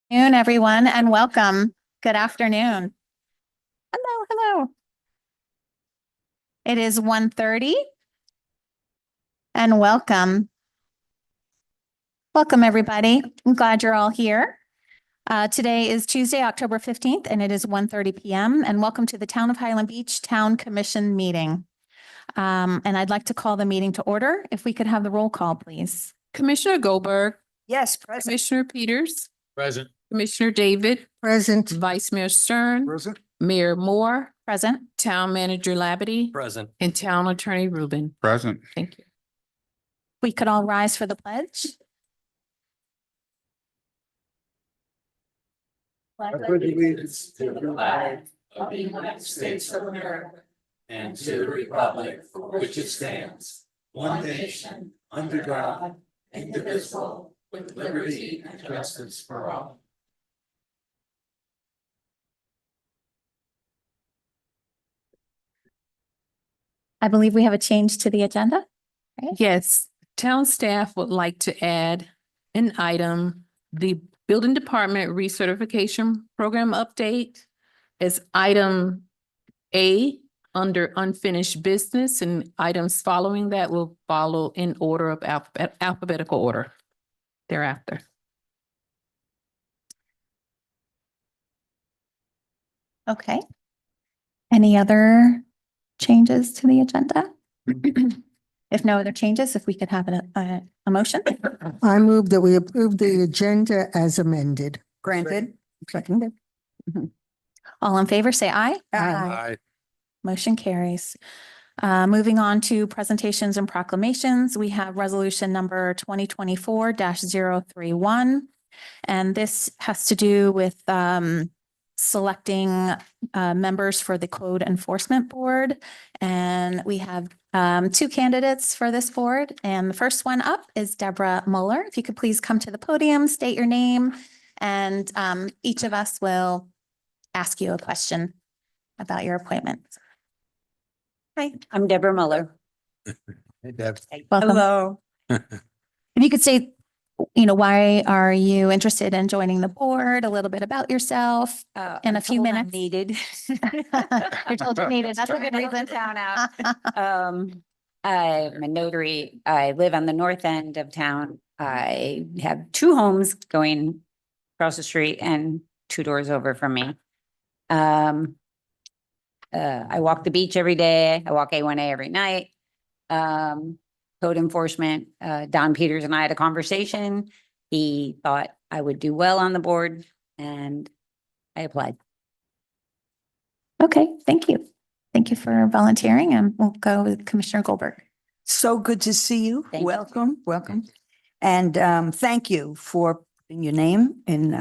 Afternoon, everyone, and welcome. Good afternoon. Hello. It is 1:30 and welcome. Welcome, everybody. I'm glad you're all here. Today is Tuesday, October 15th, and it is 1:30 p.m. And welcome to the Town of Highland Beach Town Commission meeting. And I'd like to call the meeting to order. If we could have the roll call, please. Commissioner Goldberg, Yes, present. Commissioner Peters, Present. Commissioner David, Present. Vice Mayor Stern, Present. Mayor Moore, Present. Town Manager Labadie, Present. and Town Attorney Rubin. Present. Thank you. We could all rise for the pledge. Allegiance to the flag of the United States of America and to the republic for which it stands, one nation, under God, indivisible, with liberty and justice for all. I believe we have a change to the agenda. Yes, town staff would like to add an item, the Building Department Recertification Program Update as item A under unfinished business, and items following that will follow in order of alphabetical order thereafter. Okay. Any other changes to the agenda? If no other changes, if we could have a motion. I move that we approve the agenda as amended. Granted. Seconded. All in favor, say aye. Aye. Motion carries. Moving on to presentations and proclamations, we have resolution number 2024-031. And this has to do with selecting members for the Code Enforcement Board. And we have two candidates for this board. And the first one up is Deborah Muller. If you could please come to the podium, state your name, and each of us will ask you a question about your appointment. Hi, I'm Deborah Muller. Hey, Deb. welcome. Hello. If you could say, why are you interested in joining the board? A little bit about yourself. In a few minutes. Needed. You're told you needed. That's a good reason. Town out. I'm a notary. I live on the north end of town. I have two homes going across the street and two doors over from me. I walk the beach every day. I walk A1A every night. Code enforcement, Don Peters and I had a conversation. He thought I would do well on the board and I applied. Okay, thank you. Thank you for volunteering, and we'll go with Commissioner Goldberg. So good to see you. Thank you. Welcome. And thank you for putting your name in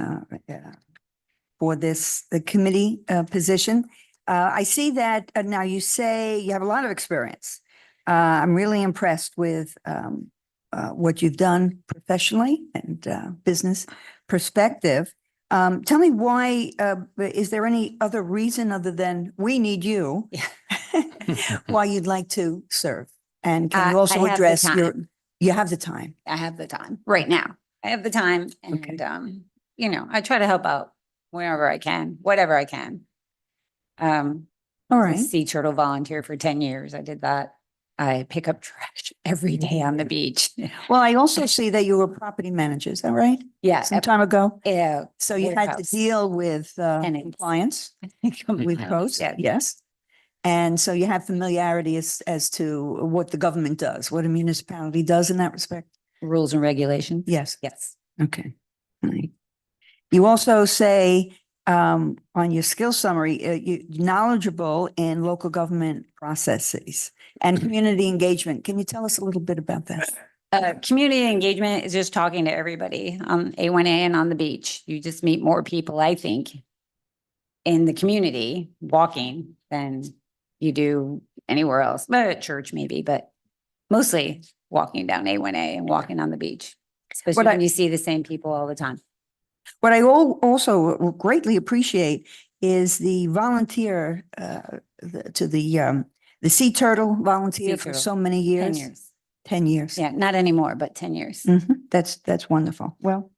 for the committee position. I see that now you say you have a lot of experience. I'm really impressed with what you've done professionally and business perspective. Tell me why, is there any other reason other than we need you? Why you'd like to serve? And can you I also have the address time. you have the time? I have the time right now. I have the time Okay. and, I try to help out wherever I can, whatever I can. All I right. Sea turtle volunteer for 10 years. I did that. I pick up trash every day on the beach. Well, I also see that you were property manager, is that right? Yeah. Some time ago? Yeah. So you had to Warehouse. deal with Tenants. compliance with codes? Yeah. Yes. And so you have familiarity as to what the government does, what a municipality does in that respect? Rules and regulations. Yes. Yes. Okay. All right. You also say on your skill summary, you knowledgeable in local government processes and community engagement. Can you tell us a little bit about that? Community engagement is just talking to everybody on A1A and on the beach. You just meet more people, I think, in the community walking than you do anywhere else, but at church maybe, but mostly walking down A1A and walking on the beach, especially What I- when you see the same people all the time. What I also greatly appreciate is the volunteer to the sea turtle volunteer Sea for turtle, so many 10 years. years. 10 years. Yeah, not anymore, but 10 years. That's wonderful. Well,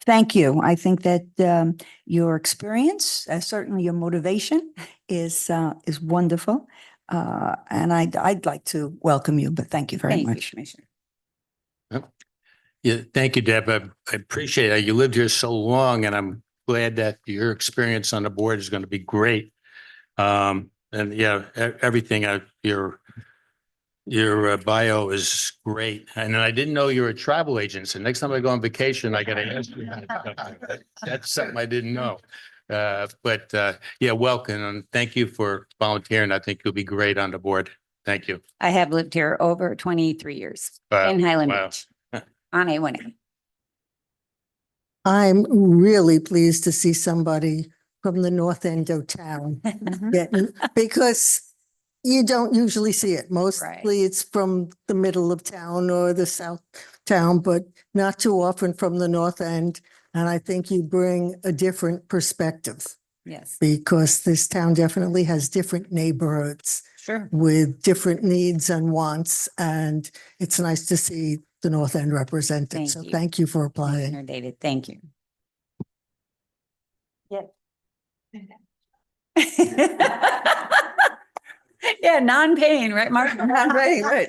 thank you. I think that your experience, certainly your motivation is wonderful. And I'd like to welcome you, but thank you very Thank you, much. Commissioner. Yeah, thank you, Deb. I appreciate it. You lived here so long and I'm glad that your experience on the board is going to be great. And yeah, everything, your bio is great. And I didn't know you were a travel agent. So next time I go on vacation, I got to ask you. That's something I didn't know. But yeah, welcome and thank you for volunteering. I think you'll be great on the board. Thank you. I have lived here over 23 years Wow, in Highland wow. Beach on A1A. I'm really pleased to see somebody from the north end of town getting, because you don't usually see it. Mostly it's from the middle of town or the south town, but not too often from the north end. And I think you bring a different perspective Yes, because this town definitely has different neighborhoods sure. with different needs and wants. And it's nice to see the north end represented. Thank So you. thank you for applying. Commissioner David, thank you. Yeah, non-paying, right, Mark? Right.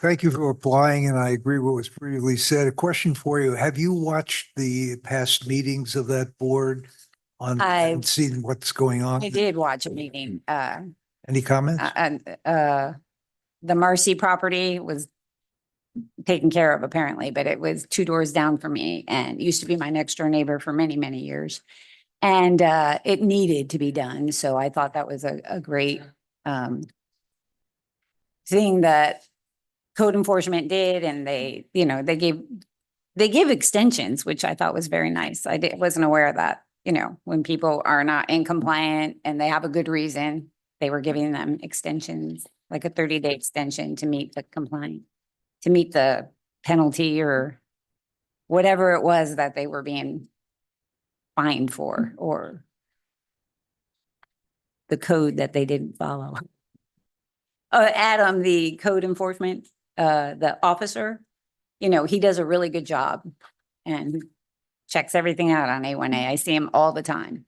Thank you for applying, and I agree with what was previously said. A question for you. Have you watched the past meetings of that board and seen what's going on? I did watch a meeting, Any comments? the Marcy property was taken care of apparently, but it was 2 doors down from me and used to be my next door neighbor for many, many years. And it needed to be done. So I thought that was a great thing that code enforcement did. And they, they give extensions, which I thought was very nice. Wasn't aware of that, when people are not in compliant and they have a good reason, they were giving them extensions, like a 30-day extension to meet the to meet the penalty or whatever it was that they were being fined for, or the code that they didn't follow. Adam, the code enforcement, the officer, he does a really good job and checks everything out on A1A. I see him all the time.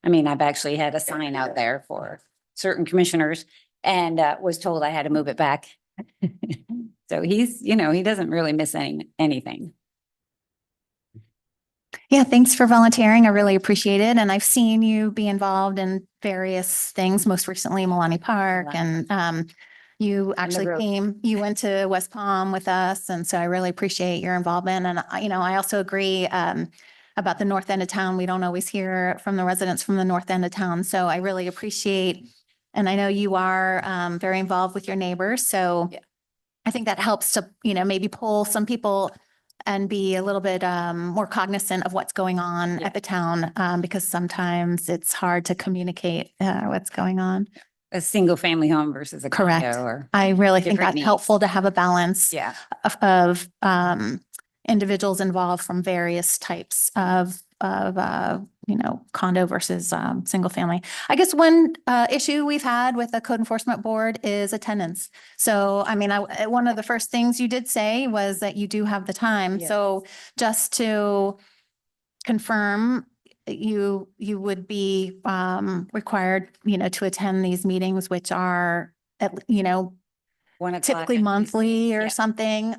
I mean, I've actually had a sign out there for certain commissioners and was told I had to move it back. So he's, he doesn't really miss anything. Yeah, thanks for volunteering. I really appreciate it. And I've seen you be involved in various things, most recently Milani Park. Wow. And you actually road. you went to West Palm with us. And so I really appreciate your involvement. And, I also agree about the north end of town. We don't always hear from the residents from the north end of town. So I really appreciate, and I know you are very involved with your neighbors. So Yeah. I think that helps to, maybe pull some people and be a little bit more cognizant of what's going on Yeah. at the town, because sometimes it's hard to communicate what's going on. A single family home versus a Correct. condo or, I really think Different that's helpful to have a balance yeah. of individuals involved from various types of condo versus single family. I guess one issue we've had with the code enforcement board is attendance. So, I mean, one of the first things you did say was that you do have the time. Yes. So just to confirm, you would be required, to attend these meetings, which are at, 1 o'clock typically on monthly Tuesdays. or Yeah. something.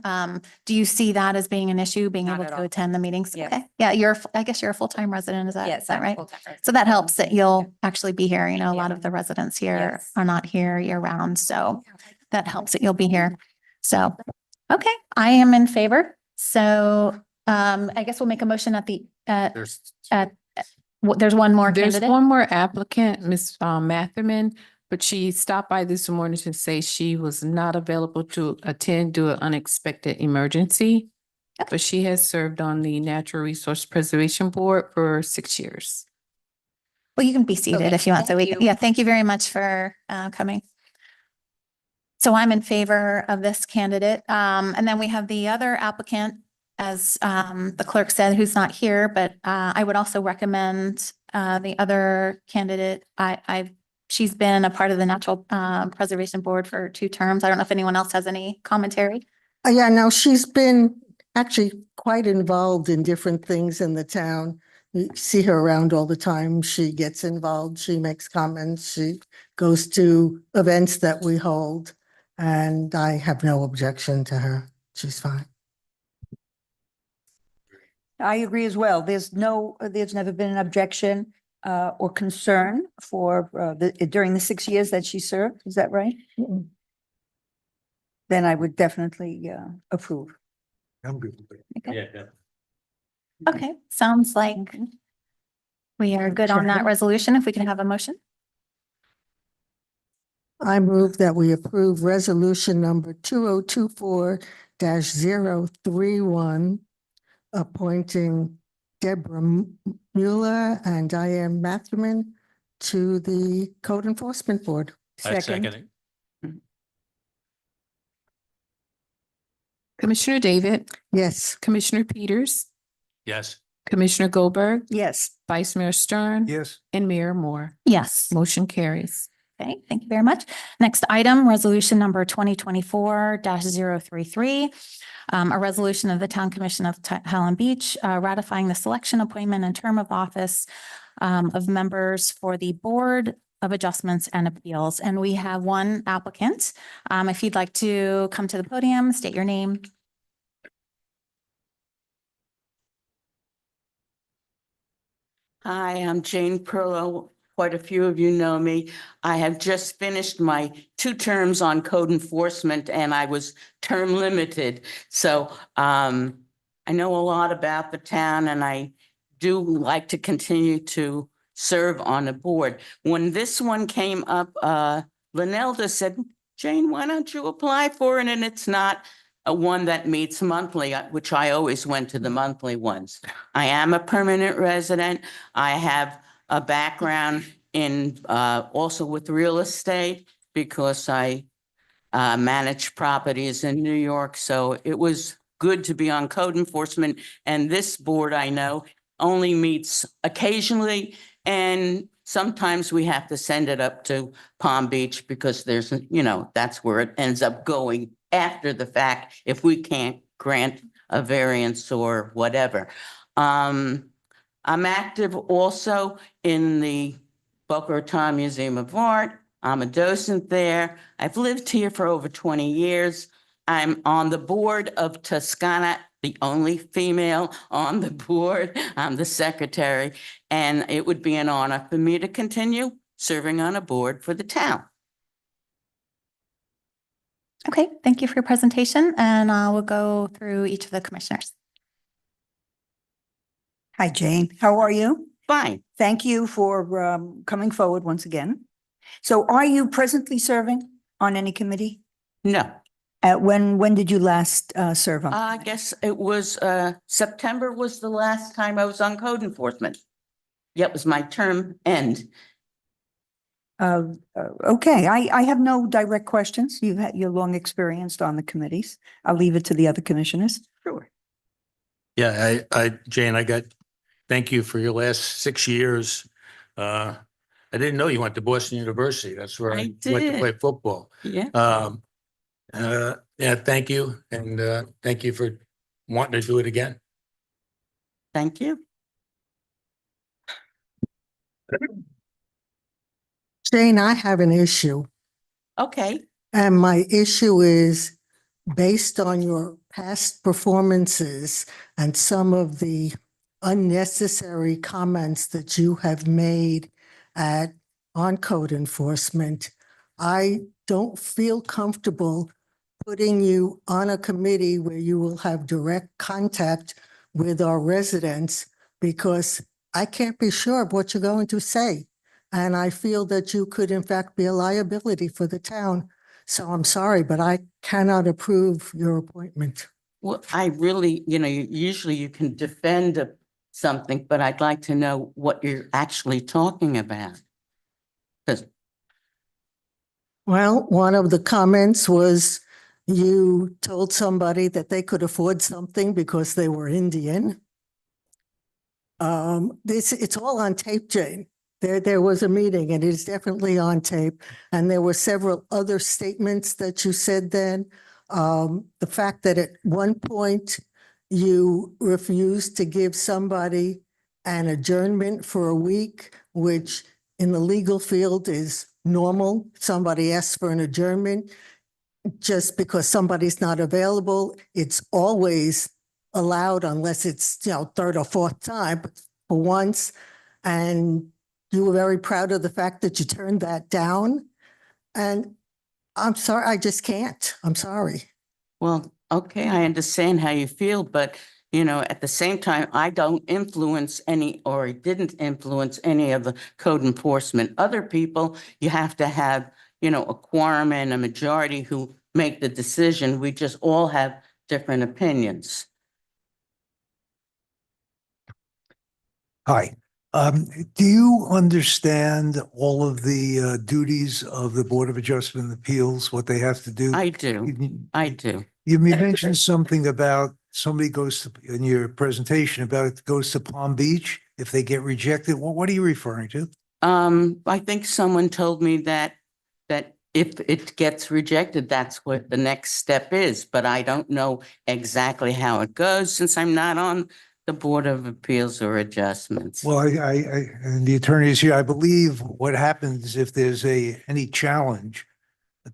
Do you see that as being an issue, being Not able at to all. attend the meetings? Yes. Okay. Yeah, I guess you're a full-time resident. Is Yes, is that I'm right? full-time resident. So that helps that you'll actually be here. A lot Yeah. of the residents here Yes. are not here year round. So that helps that you'll be here. So, okay, I am in favor. So, I guess we'll make a motion at There's there's one more There's candidate. one more applicant, Ms. Matherman, but she stopped by this morning to say she was not available to attend due to an unexpected emergency. Okay. But she has served on the Natural Resource Preservation Board for 6 years. Well, you can be seated Okay, if you want. So thank you. yeah, thank you very much for coming. So I'm in favor of this candidate. And then we have the other applicant, as the clerk said, who's not here, but I would also recommend the other candidate. I she's been a part of the Natural Preservation Board for 2 terms. I don't know if anyone else has any commentary. Yeah, now she's been actually quite involved in different things in the town. You see her around all the time. She gets involved, she makes comments, she goes to events that we hold. And I have no objection to her. She's fine. I agree as well. There's never been an objection or concern for during the 6 years that she served. Is that right? Then I would definitely approve. I'm good with it. Okay. Yeah. Okay, sounds like we are good on that resolution. If we can have a motion. I move that we approve resolution number 2024-031, appointing Deborah Mueller and Diane Matherman to the Code Enforcement Board. I second it. Commissioner David, Yes. Commissioner Peters, Yes. Commissioner Goldberg, Yes. Vice Mayor Stern, Yes, and Mayor Moore. Yes. Motion carries. Okay, thank you very much. Next item, resolution number 2024-033. A resolution of the Town Commission of Highland Beach ratifying the selection, appointment, and term of office of members for the Board of Adjustments and Appeals. And we have one applicant. If you'd like to come to the podium, state your name. Hi, I'm Jane Perlow. Quite a few of you know me. I have just finished my 2 terms on code enforcement and I was term limited. So I know a lot about the town and I do like to continue to serve on the board. When this one came up, Lynelda said, Jane, why don't you apply for it? And it's not a one that meets monthly, which I always went to the monthly ones. I am a permanent resident. I have a background in also with real estate because I manage properties in New York. So it was good to be on code enforcement. And this board, I know, only meets occasionally. And sometimes we have to send it up to Palm Beach because there's, that's where it ends up going after the fact if we can't grant a variance or whatever. I'm active also in the Boca Raton Museum of Art. I'm a docent there. I've lived here for over 20 years. I'm on the board of Toscana, the only female on the board. I'm the secretary, and it would be an honor for me to continue serving on a board for the town. Okay, thank you for your presentation, and we'll go through each of the commissioners. Hi, Jane. How are you? Fine. Thank you for coming forward once again. So are you presently serving on any committee? No, When did you last serve on? I guess it was September was the last time I was on code enforcement. Yeah, it was my term end. Okay, I have no direct questions. You're long experienced on the committees. I'll leave it to the other commissioners. Sure. Yeah, Jane, thank you for your last 6 years. I didn't know you went to Boston University. That's where I I went to did. play football. Yeah. Yeah, thank you. And thank you for wanting to do it again. Thank you. Jane, I have an issue. Okay. And my issue is based on your past performances and some of the unnecessary comments that you have made on code enforcement. I don't feel comfortable putting you on a committee where you will have direct contact with our residents because I can't be sure of what you're going to say. And I feel that you could in fact be a liability for the town. So I'm sorry, but I cannot approve your appointment. Well, I really, usually you can defend something, but I'd like to know what you're actually talking about. Well, one of the comments was you told somebody that they could afford something because they were Indian. It's all on tape, Jane. There was a meeting and it is definitely on tape. And there were several other statements that you said then. The fact that at one point you refused to give somebody an adjournment for a week, which in the legal field is normal. Somebody asks for an adjournment just because somebody's not available. It's always allowed unless it's, third or fourth time, but for once. And you were very proud of the fact that you turned that down. And I'm sorry, I just can't. I'm sorry. Well, okay, I understand how you feel, but at the same time, I don't influence any, or didn't influence any of the code enforcement. Other people, you have to have, a quorum and a majority who make the decision. We just all have different opinions. Hi. Do you understand all of the duties of the Board of Adjustment and Appeals, what they have to do? I do, I do. You mentioned something about somebody goes to, in your presentation, about it goes to Palm Beach if they get rejected. What are you referring to? I think someone told me that if it gets rejected, that's what the next step is, but I don't know exactly how it goes since I'm not on the Board of Appeals or Adjustments. Well, and the attorney is here. I believe what happens if there's any challenge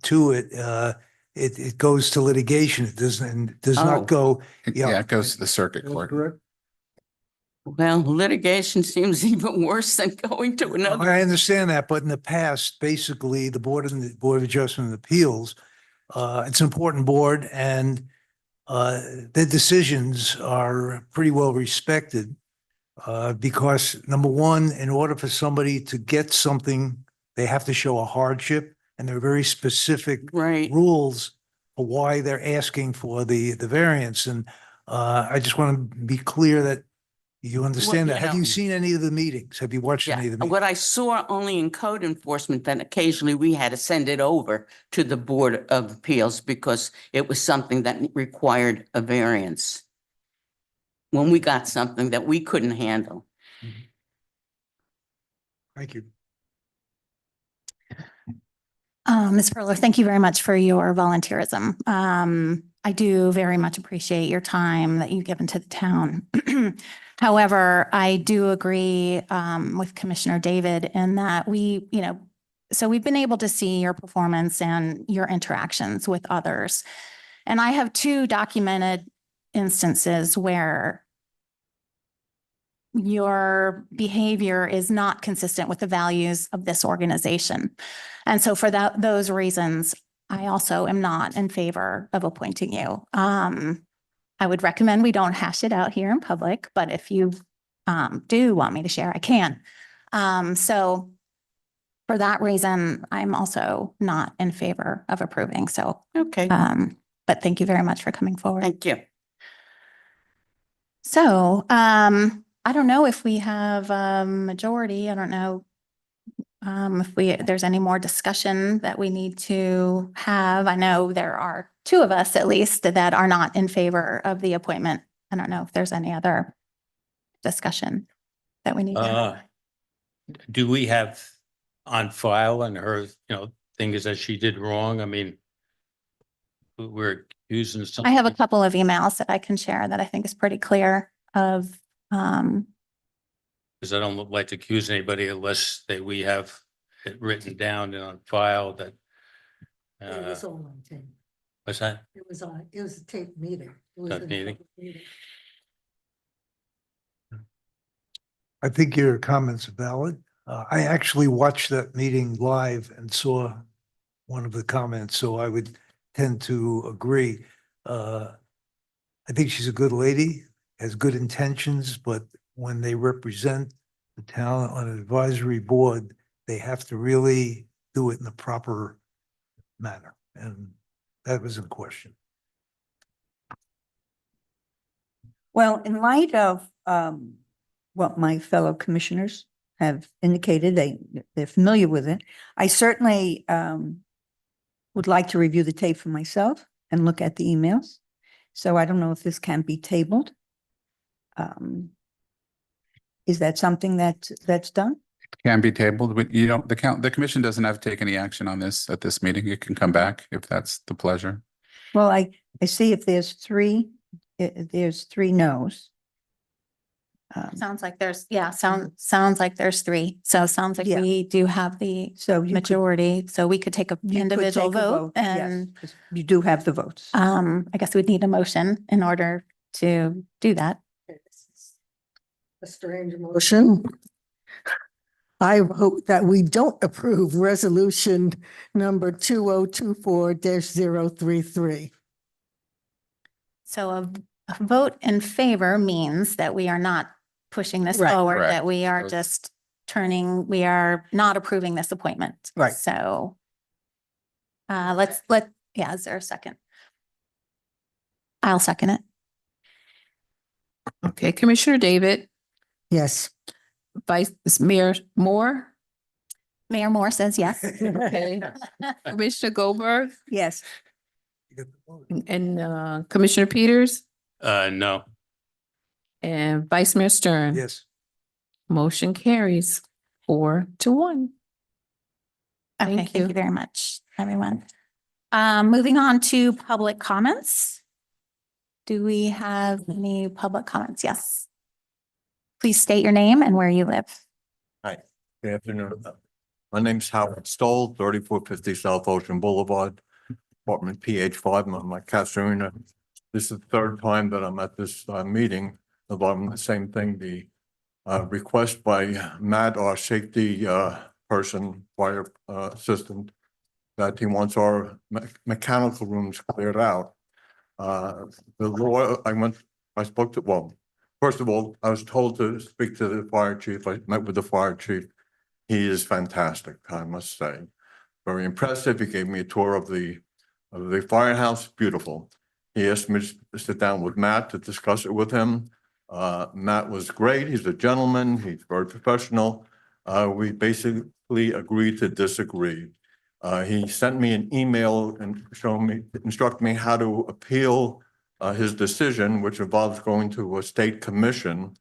to it, it goes to litigation. It does Oh. not go. Yeah, it goes to the circuit court. Correct. Well, litigation seems even worse than going to another. I understand that, but in the past, basically, the Board of Adjustment and Appeals, it's an important board and their decisions are pretty well respected. Because number one, in order for somebody to get something, they have to show a hardship, and there are very specific Right. rules for why they're asking for the variance. And I just want to be clear that you understand that. you Have you know- seen any of the meetings? Have you watched any of the Yeah, meetings? what I saw only in code enforcement, then occasionally we had to send it over to the Board of Appeals because it was something that required a variance. When we got something that we couldn't handle. Thank you. Ms. Perler, thank you very much for your volunteerism. I do very much appreciate your time that you've given to the town. However, I do agree with Commissioner David in that so we've been able to see your performance and your interactions with others. And I have two documented instances where your behavior is not consistent with the values of this organization. And so for those reasons, I also am not in favor of appointing you. I would recommend we don't hash it out here in public, but if you do want me to share, I can. So for that reason, I'm also not in favor of approving. So, Okay, but thank you very much for coming forward. thank you. So, I don't know if we have a majority. I don't know if there's any more discussion that we need to have. I know there are two of us at least that are not in favor of the appointment. I don't know if there's any other discussion that we need to have. Do we have on file and her, thing is that she did wrong? I mean, we're using I something. have a couple of emails that I can share that I think is pretty clear of, Because I don't like to accuse anybody unless we have it written down and on file that. It was all on tape. What's that? It was a tape meeting. It was Tape a meeting? public meeting. I think your comments are valid. I actually watched that meeting live and saw one of the comments, so I would tend to agree. I think she's a good lady, has good intentions, but when they represent the town on an advisory board, they have to really do it in the proper manner, and that was in question. Well, in light of what my fellow commissioners have indicated, they're familiar with it. I certainly would like to review the tape for myself and look at the emails. So I don't know if this can be tabled. Is that something that's done? Can be tabled, but you don't, the commission doesn't have to take any action on this at this meeting. It can come back if that's the pleasure. Well, I see if there's there's 3 no's. Sounds like sounds like there's 3. So it sounds like Yeah. we do have the So you could, majority, so we could take a you could individual take a vote yes, and 'cause you do have the votes. I guess we'd need a motion in order to do that. A strange motion. I hope that we don't approve resolution number 2024-033. So a vote in favor means that we are not pushing this Right. forward, Correct. that we are So- just we are not approving this appointment. Right. So is there a second? I'll second it. Okay, Commissioner David, Yes. Vice Mayor Moore, Mayor Moore says yes. okay, Commissioner Goldberg, Yes, and Commissioner Peters, No. and Vice Mayor Stern. Yes. Motion carries 4-1. Okay, Thank thank you. you very much, everyone. Moving on to public comments. Do we have any public comments? Yes. Please state your name and where you live. Good afternoon. My name's Howard Stoll, 3450 South Ocean Boulevard, apartment PH5. I'm my Catarina. This is the 3rd time that I'm at this meeting about the same thing. The request by Matt, our safety person, fire assistant, that he wants our mechanical rooms cleared out. The law, I spoke to, well, first of all, I was told to speak to the fire chief. I met with the fire chief. He is fantastic, I must say. Very impressive. He gave me a tour of the firehouse. Beautiful. He asked me to sit down with Matt to discuss it with him. Matt was great. He's a gentleman. He's very professional. We basically agreed to disagree. He sent me an email and instructed me how to appeal his decision, which involves going to a state commission.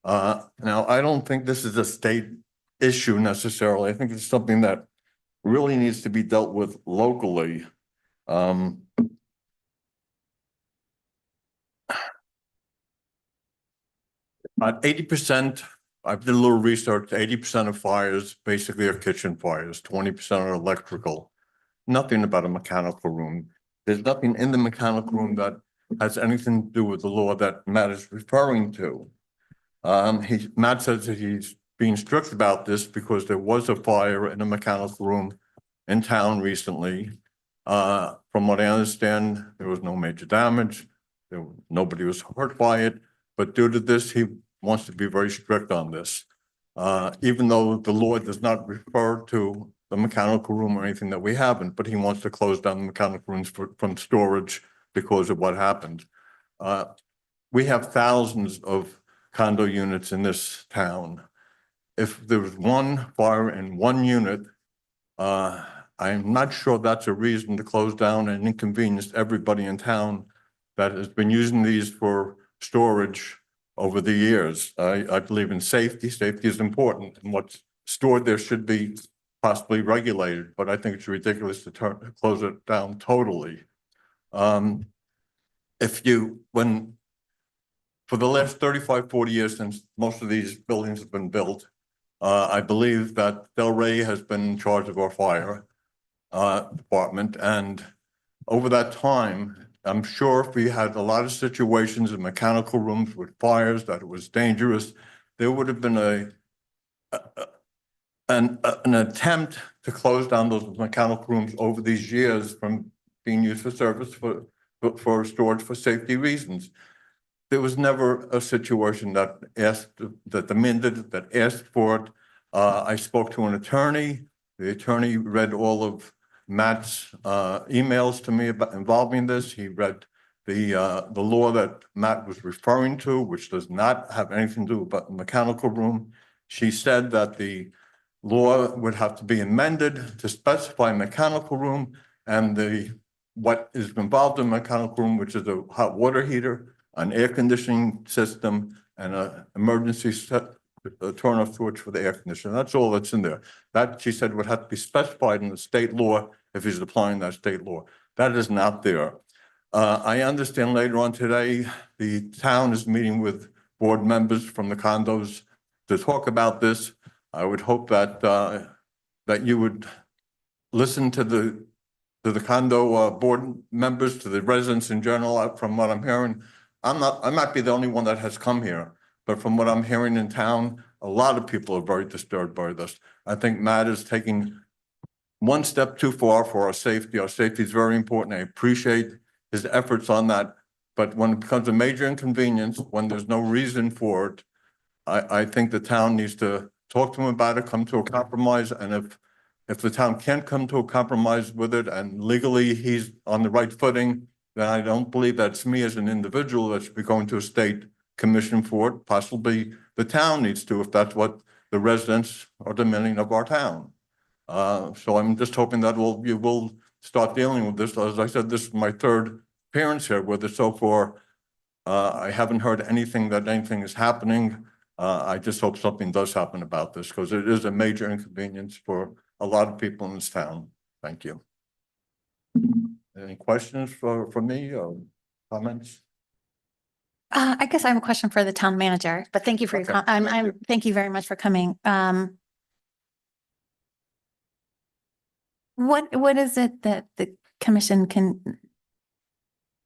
Now, I don't think this is a state issue necessarily. I think it's something that really needs to be dealt with locally. About 80%, I did a little research, 80% of fires basically are kitchen fires, 20% are electrical. Nothing about a mechanical room. There's nothing in the mechanical room that has anything to do with the law that Matt is referring to. Matt says that he's being strict about this because there was a fire in a mechanical room in town recently. From what I understand, there was no major damage. Nobody was hurt by it, but due to this, he wants to be very strict on this. Even though the law does not refer to the mechanical room or anything that we haven't, but he wants to close down the mechanical rooms from storage because of what happened. We have thousands of condo units in this town. If there was one fire in one unit, I'm not sure that's a reason to close down and inconvenience everybody in town that has been using these for storage over the years. I believe in safety. Safety is important, and what's stored there should be possibly regulated, but I think it's ridiculous to close it down totally. For the last 35, 40 years since most of these buildings have been built, I believe that Delray has been in charge of our fire department, and over that time, I'm sure if we had a lot of situations in mechanical rooms with fires that it was dangerous, there would have been an attempt to close down those mechanical rooms over these years from being used for service for storage for safety reasons. There was never a situation that demanded, that asked for it. I spoke to an attorney. The attorney read all of Matt's emails to me involving this. He read the law that Matt was referring to, which does not have anything to do about the mechanical room. She said that the law would have to be amended to specify mechanical room and what is involved in mechanical room, which is a hot water heater, an air conditioning system, and an emergency a turn off switch for the air conditioner. That's all that's in there. That, she said, would have to be specified in the state law if he's applying that state law. That is not there. I understand later on today, the town is meeting with board members from the condos to talk about this. I would hope that, that you would listen to the condo, board members, to the residents in general. From what I'm hearing, I might be the only one that has come here, but from what I'm hearing in town, a lot of people are very disturbed by this. I think Matt is taking one step too far for our safety. Our safety is very important. I appreciate his efforts on that. But when it becomes a major inconvenience, when there's no reason for it, I think the town needs to talk to him about it, come to a compromise. And if the town can't come to a compromise with it and legally he's on the right footing, then I don't believe that's me as an individual that should be going to a state commission for it. Possibly the town needs to, if that's what the residents are demanding of our town. So I'm just hoping that you will start dealing with this. As I said, this is my third appearance here with it so far. I haven't heard anything that anything is happening. I just hope something does happen about this because it is a major inconvenience for a lot of people in this town. Thank you. Any questions for me or comments? I guess I have a question for the town manager, but thank you for your, Okay. thank you very much for coming. What is it that the commission can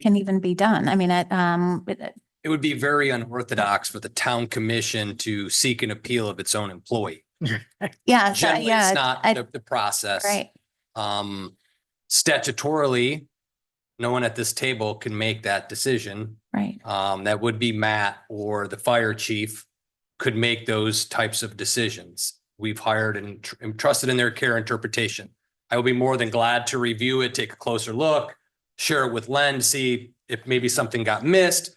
even be done? I mean, It would be very unorthodox for the town commission to seek an appeal of its own employee. yeah, Generally, yeah, it's not the process. right. Statutorily, no one at this table can make that decision. Right. That would be Matt or the fire chief could make those types of decisions. We've hired and trusted in their care interpretation. I will be more than glad to review it, take a closer look, share it with Len, see if maybe something got missed.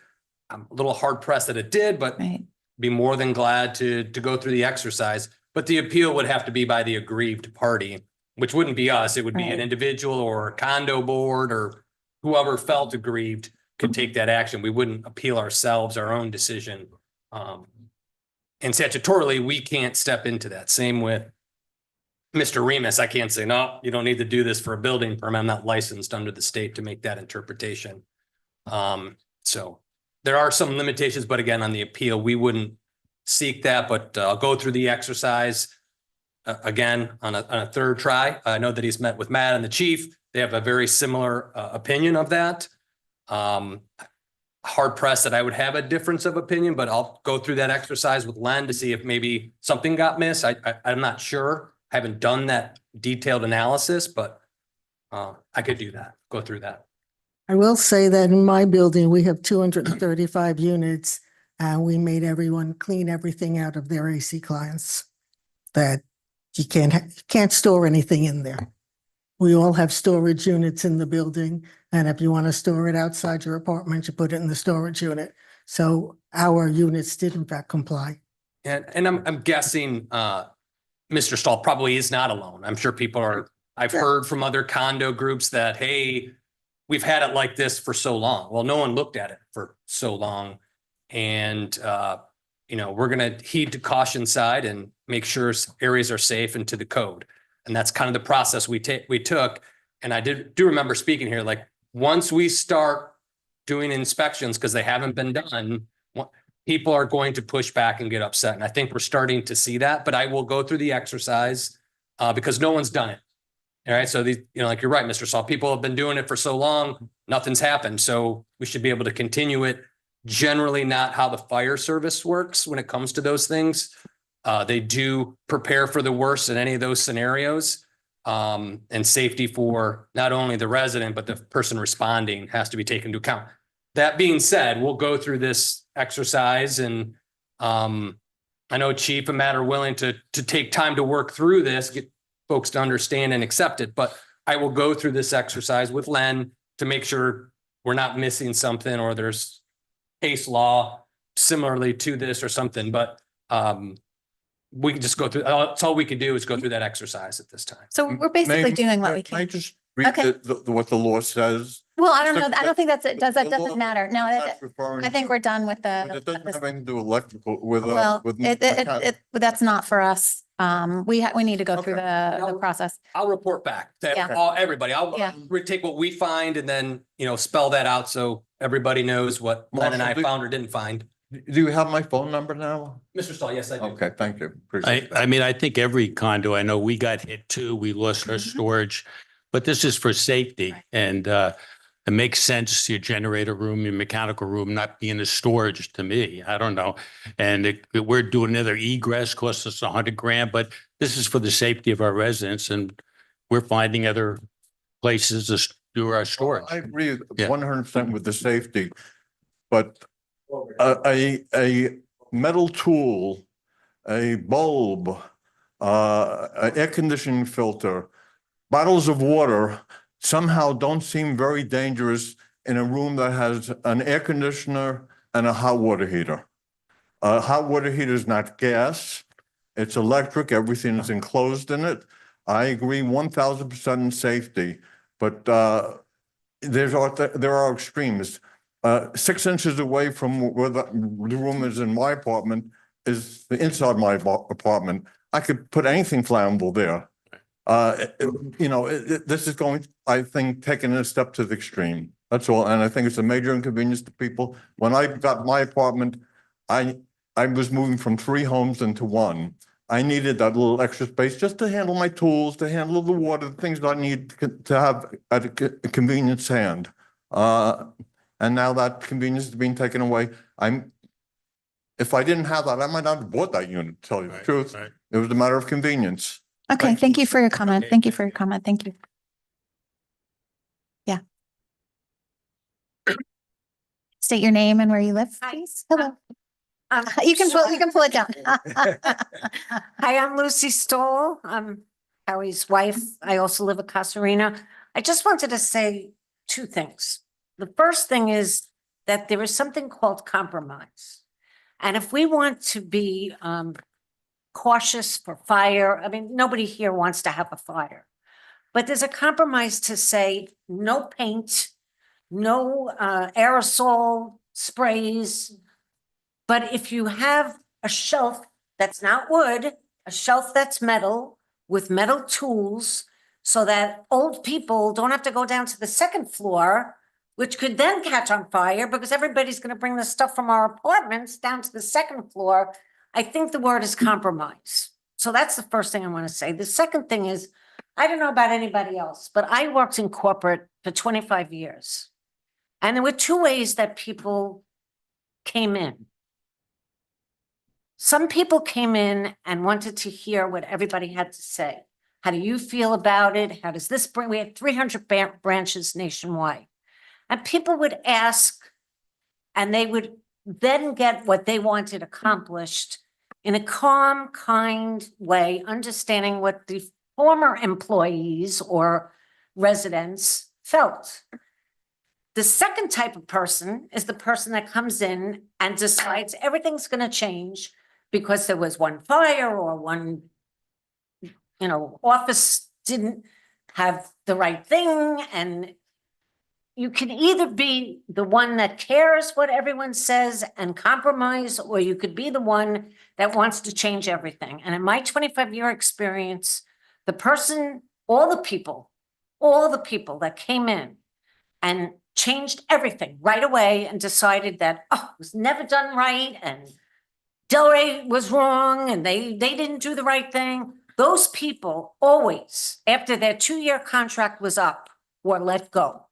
I'm a little hard pressed that it did, but Right. be more than glad to go through the exercise. But the appeal would have to be by the aggrieved party, which wouldn't be us. It would be an Right. individual or a condo board or whoever felt aggrieved could take that action. We wouldn't appeal ourselves, our own decision. And statutorily, we can't step into that. Same with Mr. Remus. I can't say, no, you don't need to do this for a building permit. I'm not licensed under the state to make that interpretation. So there are some limitations, but again, on the appeal, we wouldn't seek that, but I'll go through the exercise again on a third try. I know that he's met with Matt and the chief. They have a very similar opinion of that. Hard pressed that I would have a difference of opinion, but I'll go through that exercise with Len to see if maybe something got missed. I'm not sure. I haven't done that detailed analysis, but I could do that, go through that. I will say that in my building, we have 235 units. And we made everyone clean everything out of their AC clients. That you can't store anything in there. We all have storage units in the building. And if you want to store it outside your apartment, you put it in the storage unit. So our units did in fact comply. And I'm guessing Mr. Stahl probably is not alone. I'm sure people are, I've heard from other condo groups that, hey, we've had it like this for so long. Well, no one looked at it for so long. And, we're going to heed to caution side and make sure areas are safe and to the code. And that's kind of the process we took. And I do remember speaking here, like once we start doing inspections, because they haven't been done, people are going to push back and get upset. And I think we're starting to see that, but I will go through the exercise because no one's done it. All right. So like you're right, Mr. Saul, people have been doing it for so long, nothing's happened. So we should be able to continue it. Generally not how the fire service works when it comes to those things. They do prepare for the worst in any of those scenarios. And safety for not only the resident, but the person responding has to be taken into account. That being said, we'll go through this exercise and I know Chief and Matt are willing to take time to work through this, get folks to understand and accept it. But I will go through this exercise with Len to make sure we're not missing something or there's case law similarly to this or something, but we can just go through, that's all we can do is go through that exercise at this time. So we're basically doing what we Can I can. just read Okay. what the law says? Well, I don't know. I don't think that The law- doesn't matter. No, That's referring I think to- we're done with But it doesn't have the. anything to do with electrical, with, Well, with. but that's not for us. We need to go through Okay. the process. I'll report back Yeah. to all, everybody. I'll Yeah. take what we find and then, spell that out so everybody knows what Len and I Marshall, found or didn't find. Do you have my phone number now? Mr. Stahl, yes, I do. Okay, thank you. Appreciate that. I mean, I think every condo, I know we got hit too. We lost our storage, but this is for safety and it makes sense, your generator room, your mechanical room, not being a storage to me. I don't know. And we're doing another egress, costs us $100,000, but this is for the safety of our residents and we're finding other places to do our storage. I agree Yeah. 100% with the safety, but a metal tool, a bulb, an air conditioning filter, bottles of water somehow don't seem very dangerous in a room that has an air conditioner and a hot water heater. A hot water heater is not gas, it's electric, everything is enclosed in it. I agree 1000% in safety, but there are extremes. 6 inches away from where the room is in my apartment is the inside my apartment. I could put anything flammable there. This is going, I think, taking a step to the extreme. That's all. And I think it's a major inconvenience to people. When I got my apartment, I was moving from 3 homes into 1. I needed that little extra space just to handle my tools, to handle the water, the things that I need to have at a convenience hand. And now that convenience is being taken away. If I didn't have that, I might not have bought that unit, to tell you the truth. Right. It was a matter of convenience. Okay, thank you for your comment. Thank you for your comment. Thank you. Yeah. State your name and where you live, please. Hello. You can pull it down. Hi, I'm Lucy Stoll. I'm Howie's wife. I also live at Casa Arena. I just wanted to say 2 things. The first thing is that there is something called compromise. And if we want to be cautious for fire, I mean, nobody here wants to have a fire. But there's a compromise to say no paint, no aerosol sprays. But if you have a shelf that's not wood, a shelf that's metal with metal tools, so that old people don't have to go down to the 2nd floor, which could then catch on fire because everybody's going to bring the stuff from our apartments down to the 2nd floor. I think the word is compromise. So that's the first thing I want to say. The second thing is, I don't know about anybody else, but I worked in corporate for 25 years. And there were 2 ways that people came in. Some people came in and wanted to hear what everybody had to say. How do you feel about it? How does this bring? We had 300 branches nationwide. And people would ask, and they would then get what they wanted accomplished in a calm, kind way, understanding what the former employees or residents felt. The second type of person is the person that comes in and decides everything's going to change because there was one fire or one, office didn't have the right thing. And you can either be the one that cares what everyone says and compromise, or you could be the one that wants to change everything. And in my 25-year experience, all the people that came in and changed everything right away and decided that, it was never done right and Delray was wrong and they didn't do the right thing. Those people always, after their 2-year contract was up, were let go.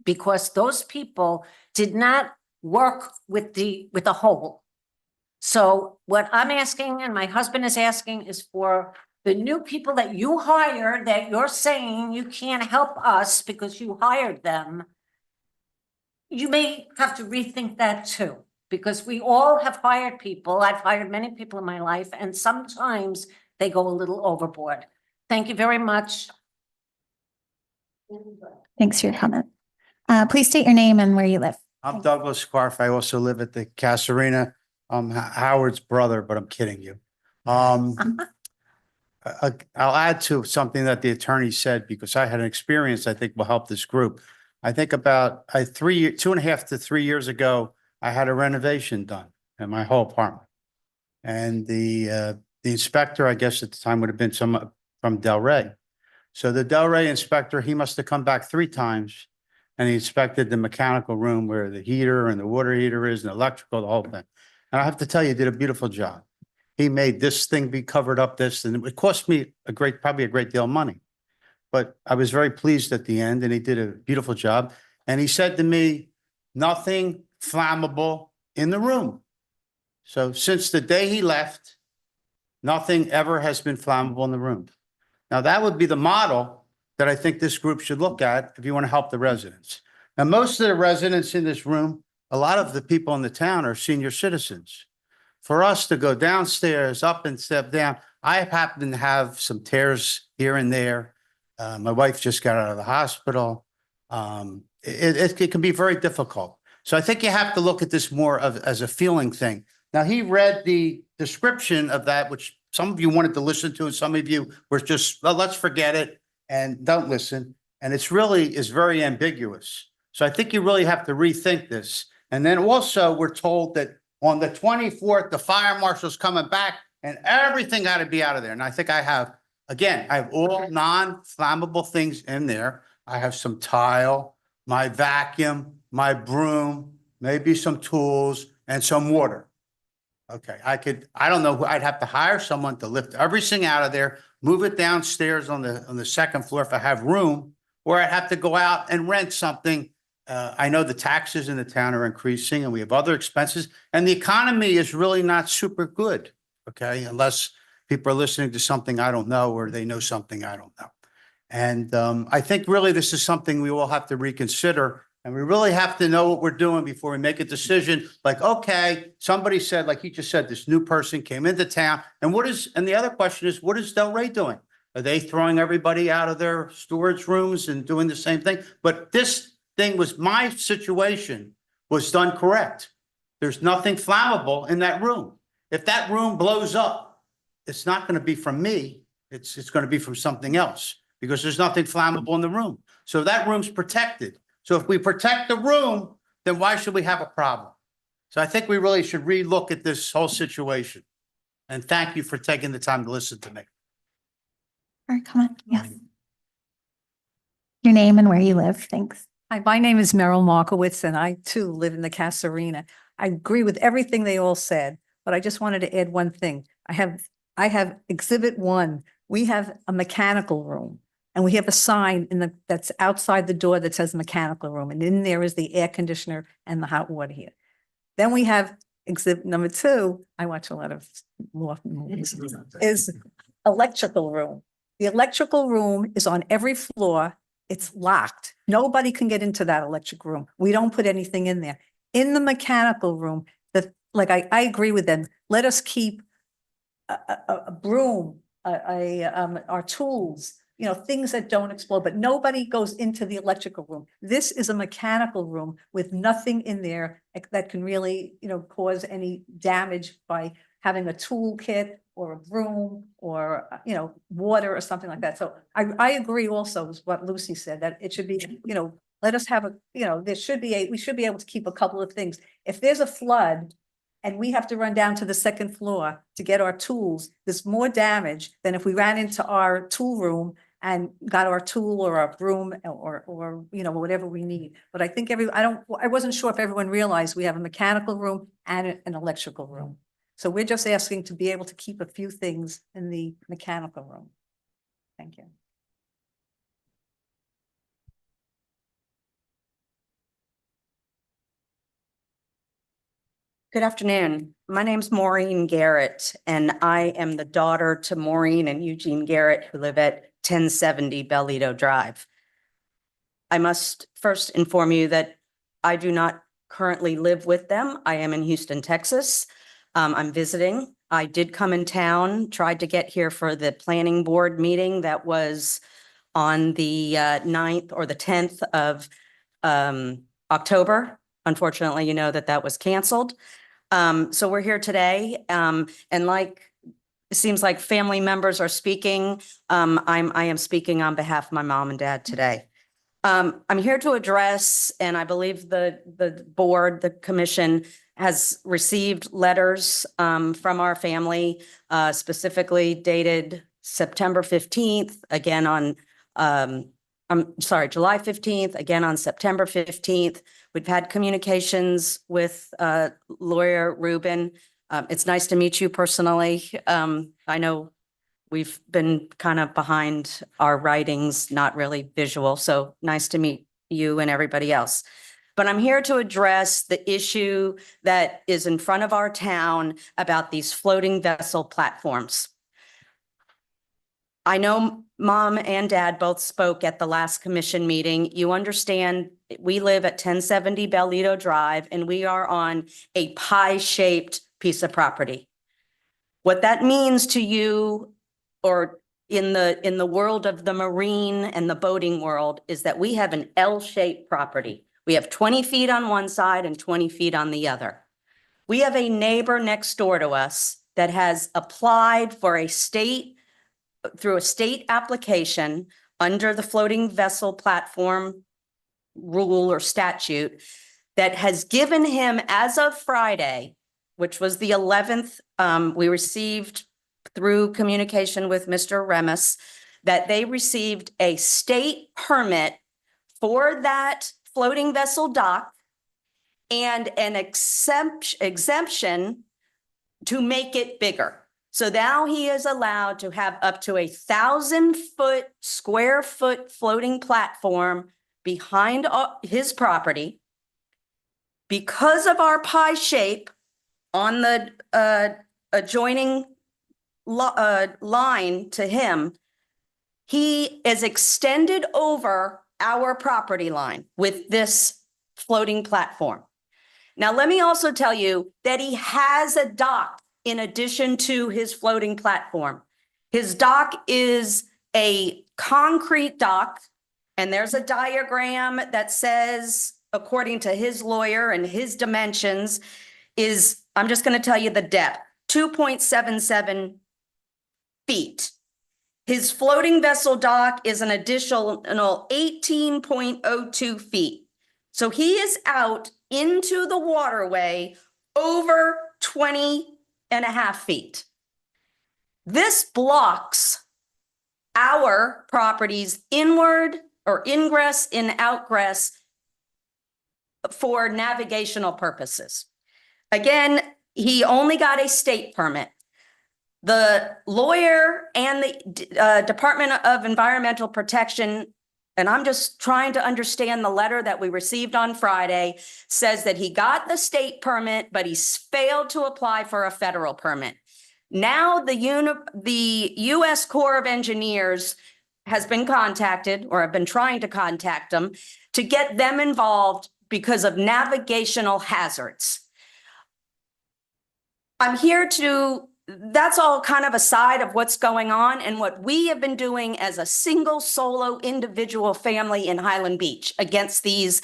Because those people did not work with the whole. So what I'm asking and my husband is asking is for the new people that you hire, that you're saying you can't help us because you hired them. You may have to rethink that too, because we all have hired people. I've hired many people in my life, and sometimes they go a little overboard. Thank you very much. Thanks for your comment. Please state your name and where you live. I'm Douglas Scarf. I also live at the Casa Arena. I'm Howard's brother, but I'm kidding you. I'll add to something that the attorney said, because I had an experience I think will help this group. I think about 2.5 to 3 years ago, I had a renovation done in my whole apartment. And the inspector, I guess at the time would have been some from Delray. So the Delray inspector, he must have come back 3 times and he inspected the mechanical room where the heater and the water heater is and the electrical, the whole thing. And I have to tell you, he did a beautiful job. He made this thing be covered up and it cost me probably a great deal of money. But I was very pleased at the end and he did a beautiful job. And he said to me, nothing flammable in the room. So since the day he left, nothing ever has been flammable in the room. Now that would be the model that I think this group should look at if you want to help the residents. Now, most of the residents in this room, a lot of the people in the town are senior citizens. For us to go downstairs, up and step down, I happen to have some tears here and there. My wife just got out of the hospital. It can be very difficult. So I think you have to look at this more as a feeling thing. Now, he read the description of that, which some of you wanted to listen to, and some of you were just, well, let's forget it and don't listen. And it's really is very ambiguous. So I think you really have to rethink this. And then also we're told that on the 24th, the fire marshal's coming back and everything got to be out of there. And I think I have all non-flammable things in there. I have some tile, my vacuum, my broom, maybe some tools and some water. Okay, I don't know, I'd have to hire someone to lift everything out of there, move it downstairs on the second floor if I have room, or I'd have to go out and rent something. I know the taxes in the town are increasing and we have other expenses and the economy is really not super good. Okay, unless people are listening to something I don't know or they know something I don't know. And I think really this is something we will have to reconsider. And we really have to know what we're doing before we make a decision. Like, okay, somebody said, like he just said, this new person came into town. And the other question is, what is Delray doing? Are they throwing everybody out of their storage rooms and doing the same thing? But this thing was, my situation was done correct. There's nothing flammable in that room. If that room blows up, it's not going to be from me. It's going to be from something else because there's nothing flammable in the room. So that room's protected. So if we protect the room, then why should we have a problem? So I think we really should relook at this whole situation. And thank you for taking the time to listen to me. All right, come on. Yes. Your name and where you live. Thanks. Hi, my name is Merrill Markowitz and I too live in the Casa Arena. I agree with everything they all said, but I just wanted to add one thing. I have Exhibit 1. We have a mechanical room. And we have a sign that's outside the door that says mechanical room. And in there is the air conditioner and the hot water heater. Then we have exhibit number 2. I watch a lot of movies, is electrical room. The electrical room is on every floor. It's locked. Nobody can get into that electric room. We don't put anything in there. In the mechanical room, I agree with them. Let us keep a broom, our tools, things that don't explode, but nobody goes into the electrical room. This is a mechanical room with nothing in there that can really, cause any damage by having a toolkit or a broom or, water or something like that. So I agree also with what Lucy said, that it should be, let us have we should be able to keep a couple of things. If there's a flood and we have to run down to the second floor to get our tools, there's more damage than if we ran into our tool room and got our tool or our broom or whatever we need. But I think I wasn't sure if everyone realized we have a mechanical room and an electrical room. So we're just asking to be able to keep a few things in the mechanical room. Thank you. Good afternoon. My name's Maureen Garrett, and I am the daughter to Maureen and Eugene Garrett, who live at 1070 Bellito Drive. I must first inform you that I do not currently live with them. I am in Houston, Texas. I'm visiting. I did come in town, tried to get here for the planning board meeting that was on the 9th or the 10th of October. Unfortunately, you know that was canceled. So we're here today, and it seems like family members are speaking. I am speaking on behalf of my mom and dad today. I'm here to address, and I believe the board, the commission has received letters from our family, specifically dated September 15th, again on, July 15th, again on September 15th. We've had communications with lawyer Rubin. It's nice to meet you personally. I know we've been kind of behind our writings, not really visual, so nice to meet you and everybody else. But I'm here to address the issue that is in front of our town about these floating vessel platforms. I know Mom and Dad both spoke at the last commission meeting. You understand, we live at 1070 Bellito Drive, and we are on a pie-shaped piece of property. What that means to you, or in the world of the marine and the boating world, is that we have an L-shaped property. We have 20 feet on one side and 20 feet on the other. We have a neighbor next door to us that has applied for through a state application under the floating vessel platform rule or statute that has given him, as of Friday, which was the 11th, we received through communication with Mr. Remus, that they received a state permit for that floating vessel dock and an exemption to make it bigger. So now he is allowed to have up to 1,000 square foot floating platform behind his property. Because of our pie shape on the adjoining line to him, he is extended over our property line with this floating platform. Now, let me also tell you that he has a dock in addition to his floating platform. His dock is a concrete dock, and there's a diagram that says, according to his lawyer and his dimensions, is, I'm just going to tell you the depth, 2.77 feet. His floating vessel dock is an additional 18.02 feet. So he is out into the waterway over 20.5 feet. This blocks our property's inward or ingress and outgress for navigational purposes. Again, he only got a state permit. The lawyer and the Department of Environmental Protection, and I'm just trying to understand the letter that we received on Friday, says that he got the state permit, but he's failed to apply for a federal permit. Now the U.S. Corps of Engineers has been contacted, or have been trying to contact them, to get them involved because of navigational hazards. I'm here to, that's all kind of a side of what's going on and what we have been doing as a single solo individual family in Highland Beach against these,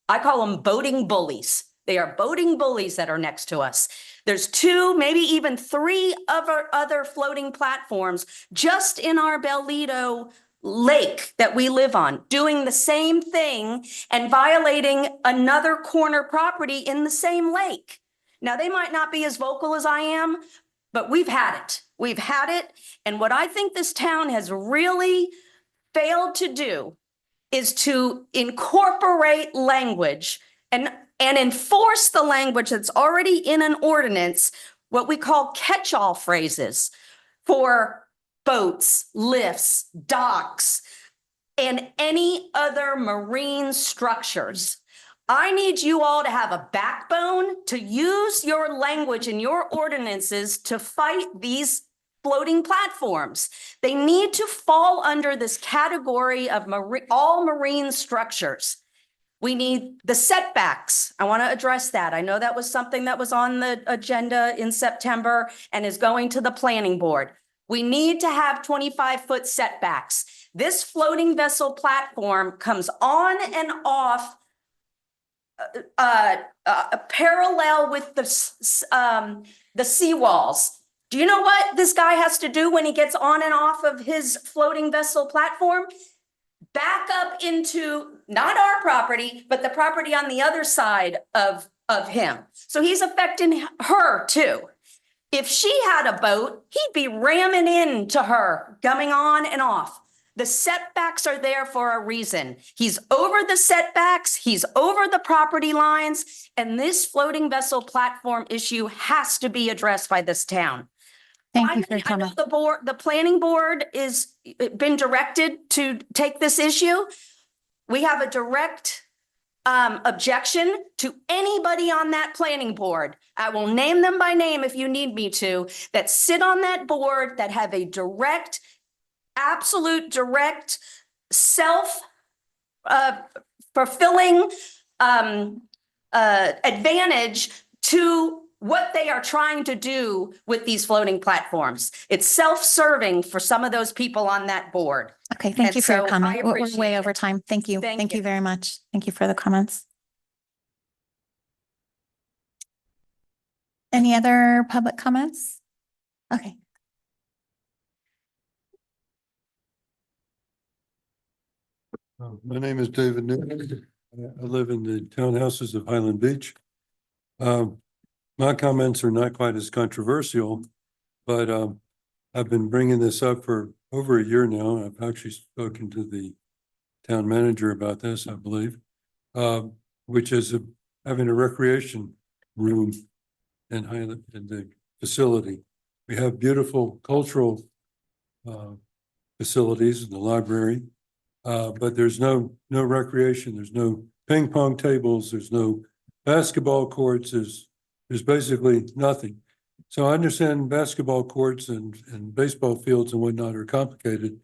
I call them boating bullies. They are boating bullies that are next to us. There's 2, maybe even 3 other floating platforms just in our Bellito lake that we live on, doing the same thing and violating another corner property in the same lake. Now, they might not be as vocal as I am, but we've had it. We've had it. And what I think this town has really failed to do is to incorporate language and enforce the language that's already in an ordinance, what we call catch-all phrases for boats, lifts, docks, and any other marine structures. I need you all to have a backbone to use your language and your ordinances to fight these floating platforms. They need to fall under this category of all marine structures. We need the setbacks. I want to address that. I know that was something that was on the agenda in September and is going to the planning board. We need to have 25-foot setbacks. This floating vessel platform comes on and off parallel with the seawalls. Do you know what this guy has to do when he gets on and off of his floating vessel platform? back up into not our property, but the property on the other side of him. So he's affecting her too. If she had a boat, he'd be ramming into her, coming on and off. The setbacks are there for a reason. He's over the setbacks, he's over the property lines, and this floating vessel platform issue has to be addressed by this town. Thank you for your I know comment. the planning board is been directed to take this issue. We have a direct objection to anybody on that planning board. I will name them by name if you need me to, that sit on that board that have a direct, absolute direct, fulfilling advantage to what they are trying to do with these floating platforms. It's self-serving for some of those people on that board. Okay, thank And you for your so comment. I We're appreciate way it. over time. Thank you. Thank Thank you you. very much. Thank you for the comments. Any other public comments? Okay. My name is David Newton. I live in the townhouses of Highland Beach. My comments are not quite as controversial, but I've been bringing this up for over a year now. I've actually spoken to the town manager about this, I believe, which is having a recreation room in Highland, in the facility. We have beautiful cultural facilities in the library. But there's no recreation, there's no ping pong tables, there's no basketball courts, there's basically nothing. So I understand basketball courts and baseball fields and whatnot are complicated,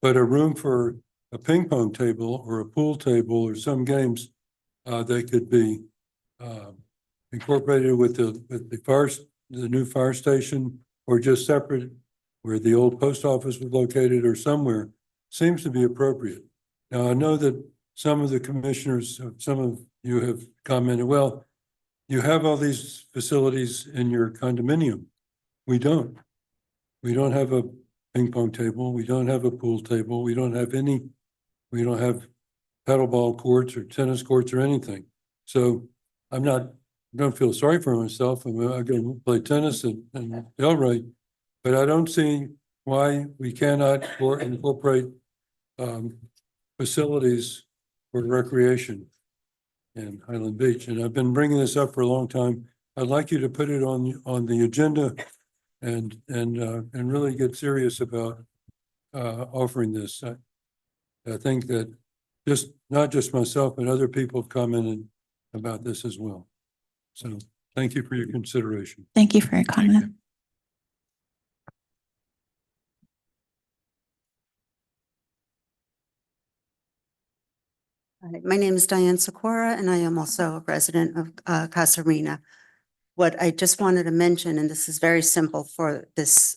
but a room for a ping pong table or a pool table or some games, they could be incorporated with the new fire station, or just separate where the old post office was located or somewhere. Seems to be appropriate. Now, I know that some of the commissioners, some of you have commented, well, you have all these facilities in your condominium. We don't. We don't have a ping pong table. We don't have a pool table. We don't have paddleball courts or tennis courts or anything. So don't feel sorry for myself. I can play tennis and Delray, but I don't see why we cannot incorporate facilities for recreation in Highland Beach. And I've been bringing this up for a long time. I'd like you to put it on the agenda and really get serious about offering this. I think that not just myself, but other people have commented about this as well. So thank you for your consideration. Thank you for your comment. Hi, my name is Diane Sikora, and I am also a resident of Casa Rena. What I just wanted to mention, and this is very simple for this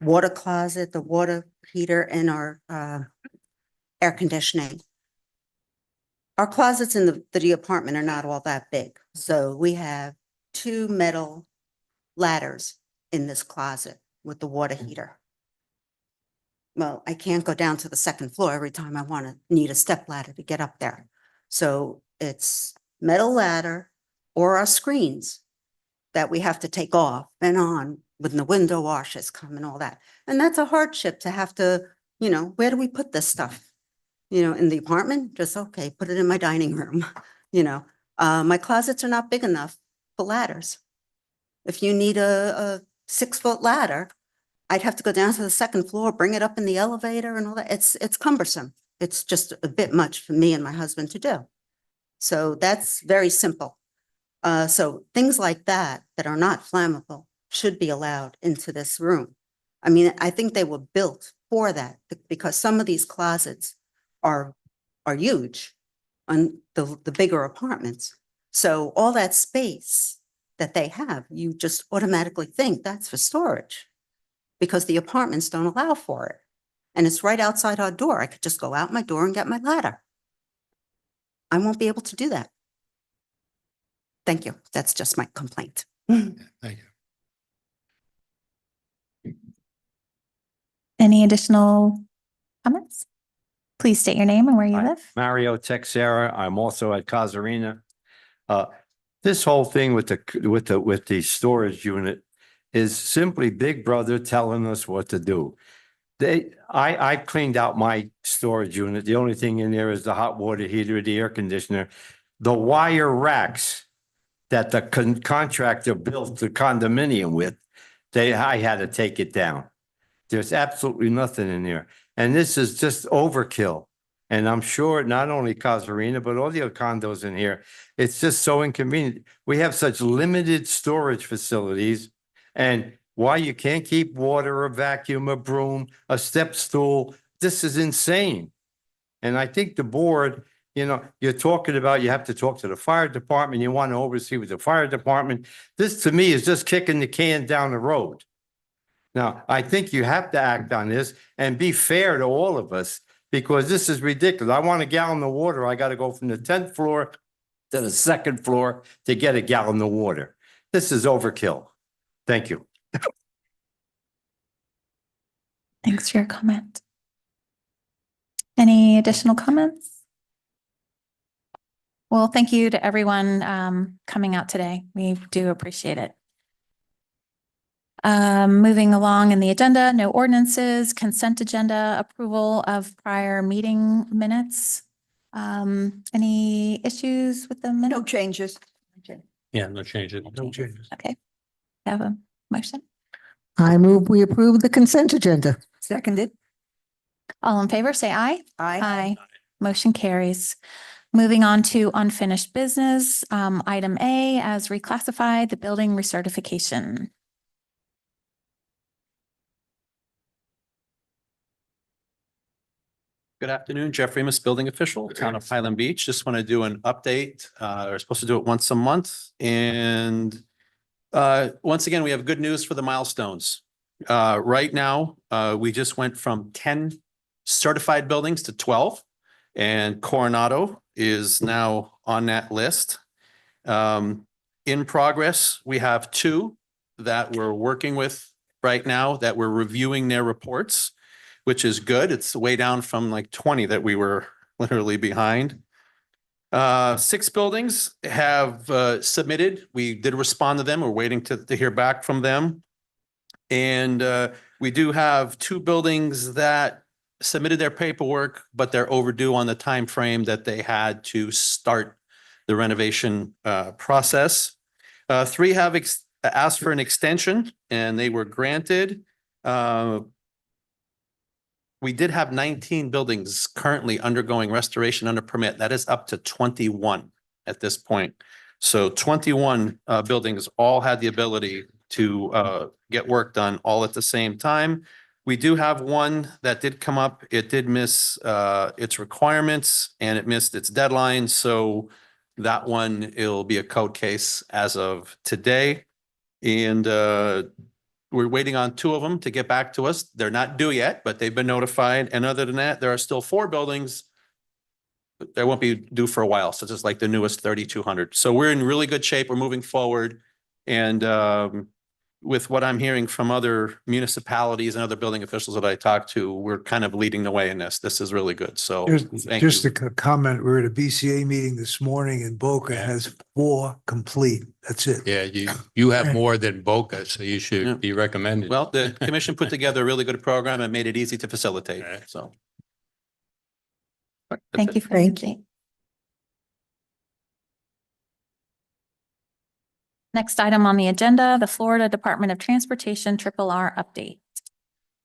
water closet, the water heater, and our air conditioning. Our closets in the apartment are not all that big. So we have 2 metal ladders in this closet with the water heater. Well, I can't go down to the 2nd floor every time I need a step ladder to get up there. So it's metal ladder or our screens that we have to take off and on when the window washes come and all that. And that's a hardship to have to, where do we put this stuff? In the apartment, just okay, put it in my dining room. My closets are not big enough for ladders. If you need a 6-foot ladder, I'd have to go down to the 2nd floor, bring it up in the elevator and all that. It's cumbersome. It's just a bit much for me and my husband to do. So that's very simple. So things like that are not flammable should be allowed into this room. I mean, I think they were built for that because some of these closets are huge on the bigger apartments. So all that space that they have, you just automatically think that's for storage because the apartments don't allow for it. And it's right outside our door. I could just go out my door and get my ladder. I won't be able to do that. Thank you. That's just my complaint. Thank you. Any additional comments? Please state your name and where you Hi, live. Mario Texera. I'm also at Casuarina. This whole thing with the storage unit is simply Big Brother telling us what to do. I cleaned out my storage unit. The only thing in there is the hot water heater, the air conditioner, the wire racks that the contractor built the condominium with. I had to take it down. There's absolutely nothing in there. And this is just overkill. And I'm sure not only Casuarina, but all the other condos in here, it's just so inconvenient. We have such limited storage facilities. And why you can't keep water, a vacuum, a broom, a step stool, this is insane. And I think the board, you're talking about, you have to talk to the fire department, you want to oversee with the fire department. This to me is just kicking the can down the road. Now, I think you have to act on this and be fair to all of us, because this is ridiculous. I want a gallon of water. I got to go from the 10th floor to the 2nd floor to get a gallon of water. This is overkill. Thank you. Thanks for your comment. Any additional comments? Well, thank you to everyone coming out today. We do appreciate it. Moving along in the agenda, no ordinances, consent agenda, approval of prior meeting minutes. Any issues with the No minute? changes. Yeah, no changes. No changes. Okay. Have a motion? I move we approve the consent agenda. Seconded. All in favor, say aye. Aye. Aye. Motion carries. Moving on to unfinished business, item A as reclassified, the building recertification. Good afternoon, Jeff Remus, building official, Town of Highland Beach. Just want to do an update. We're supposed to do it once a month. And once again, we have good news for the milestones. Right now, we just went from 10 certified buildings to 12. And Coronado is now on that list. In progress, we have 2 that we're working with right now that we're reviewing their reports, which is good. It's way down from like 20 that we were literally behind. 6 buildings have submitted. We did respond to them. We're waiting to hear back from them. And we do have 2 buildings that submitted their paperwork, but they're overdue on the time frame that they had to start the renovation process. 3 have asked for an extension and they were granted. We did have 19 buildings currently undergoing restoration under permit. That is up to 21 at this point. So 21 buildings all had the ability to get work done all at the same time. We do have one that did come up. It did miss its requirements and it missed its deadline. So that one, it'll be a code case as of today. And we're waiting on 2 of them to get back to us. They're not due yet, but they've been notified. And other than that, there are still 4 buildings. They won't be due for a while, such as like the newest 3,200. So we're in really good shape. We're moving forward. And with what I'm hearing from other municipalities and other building officials that I talked to, we're kind of leading the way in this. This is really good. So thank Just you. a comment, we were at a BCA meeting this morning and Boca has 4 complete. That's it. Yeah, you have more than Boca, so you Yeah. should be recommended. Well, the commission put together a really good program and made it easy to facilitate. Right. So. Thank you for the Thank update. Next item on the agenda, the Florida Department of Transportation RRR update.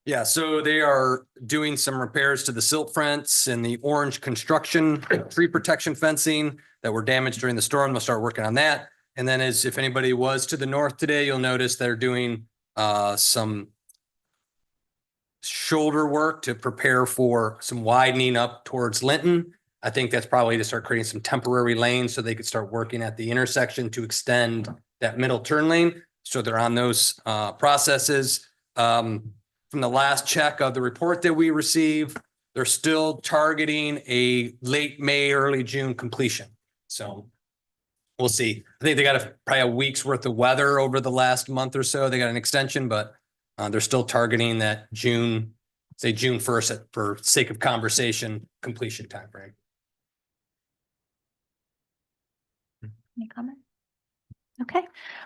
Yeah, so they are doing some repairs to the silt fence and the orange construction tree protection fencing that were damaged during the storm. They'll start working on that. And then if anybody was to the north today, you'll notice they're doing some shoulder work to prepare for some widening up towards Linton. I think that's probably to start creating some temporary lanes so they could start working at the intersection to extend that middle turn lane. So they're on those processes. From the last check of the report that we received, they're still targeting a late May, early June completion. So we'll see. I think they got probably a week's worth of weather over the last month or so. They got an extension, but they're still targeting that June say June 1st for sake of conversation, completion timeframe. Any comment? Okay,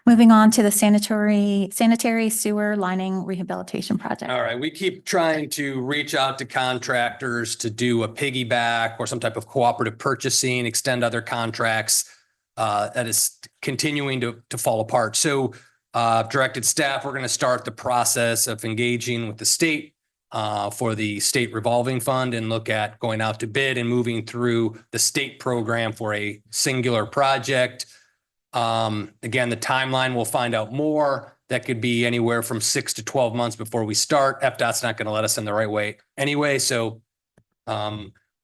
moving on to the sanitary sewer lining rehabilitation project. All right, we keep trying to reach out to contractors to do a piggyback or some type of cooperative purchasing, extend other contracts. That is continuing to fall apart. So directed staff, we're going to start the process of engaging with the state for the state revolving fund and look at going out to bid and moving through the state program for a singular project. Again, the timeline, we'll find out more. That could be anywhere from 6 to 12 months before we start. FDOT's not going to let us in the right way anyway. So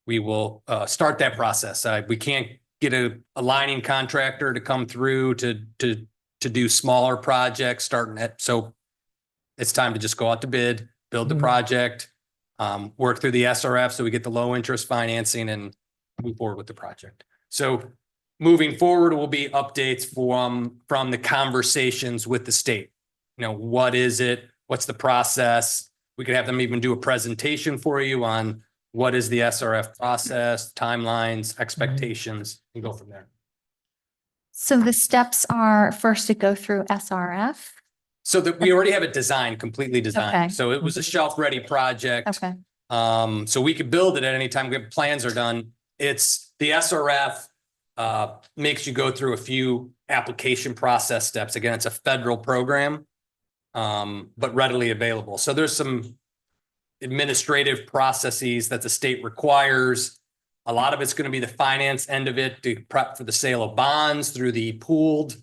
we will start that process. We can't get a lining contractor to come through to do smaller projects starting at. So it's time to just go out to bid, build the project, work through the SRF so we get the low interest financing and move forward with the project. So moving forward will be updates from the conversations with the state. You know, what is it? What's the process? We could have them even do a presentation for you on what is the SRF process, timelines, expectations, and go from there. So the steps are first to go through SRF. So that we already have it designed, completely designed. Okay. So it was a shelf-ready project. Okay. So we could build it at any time plans are done. It's the SRF makes you go through a few application process steps. Again, it's a federal program, but readily available. So there's some administrative processes that the state requires. A lot of it's going to be the finance end of it to prep for the sale of bonds through the pooled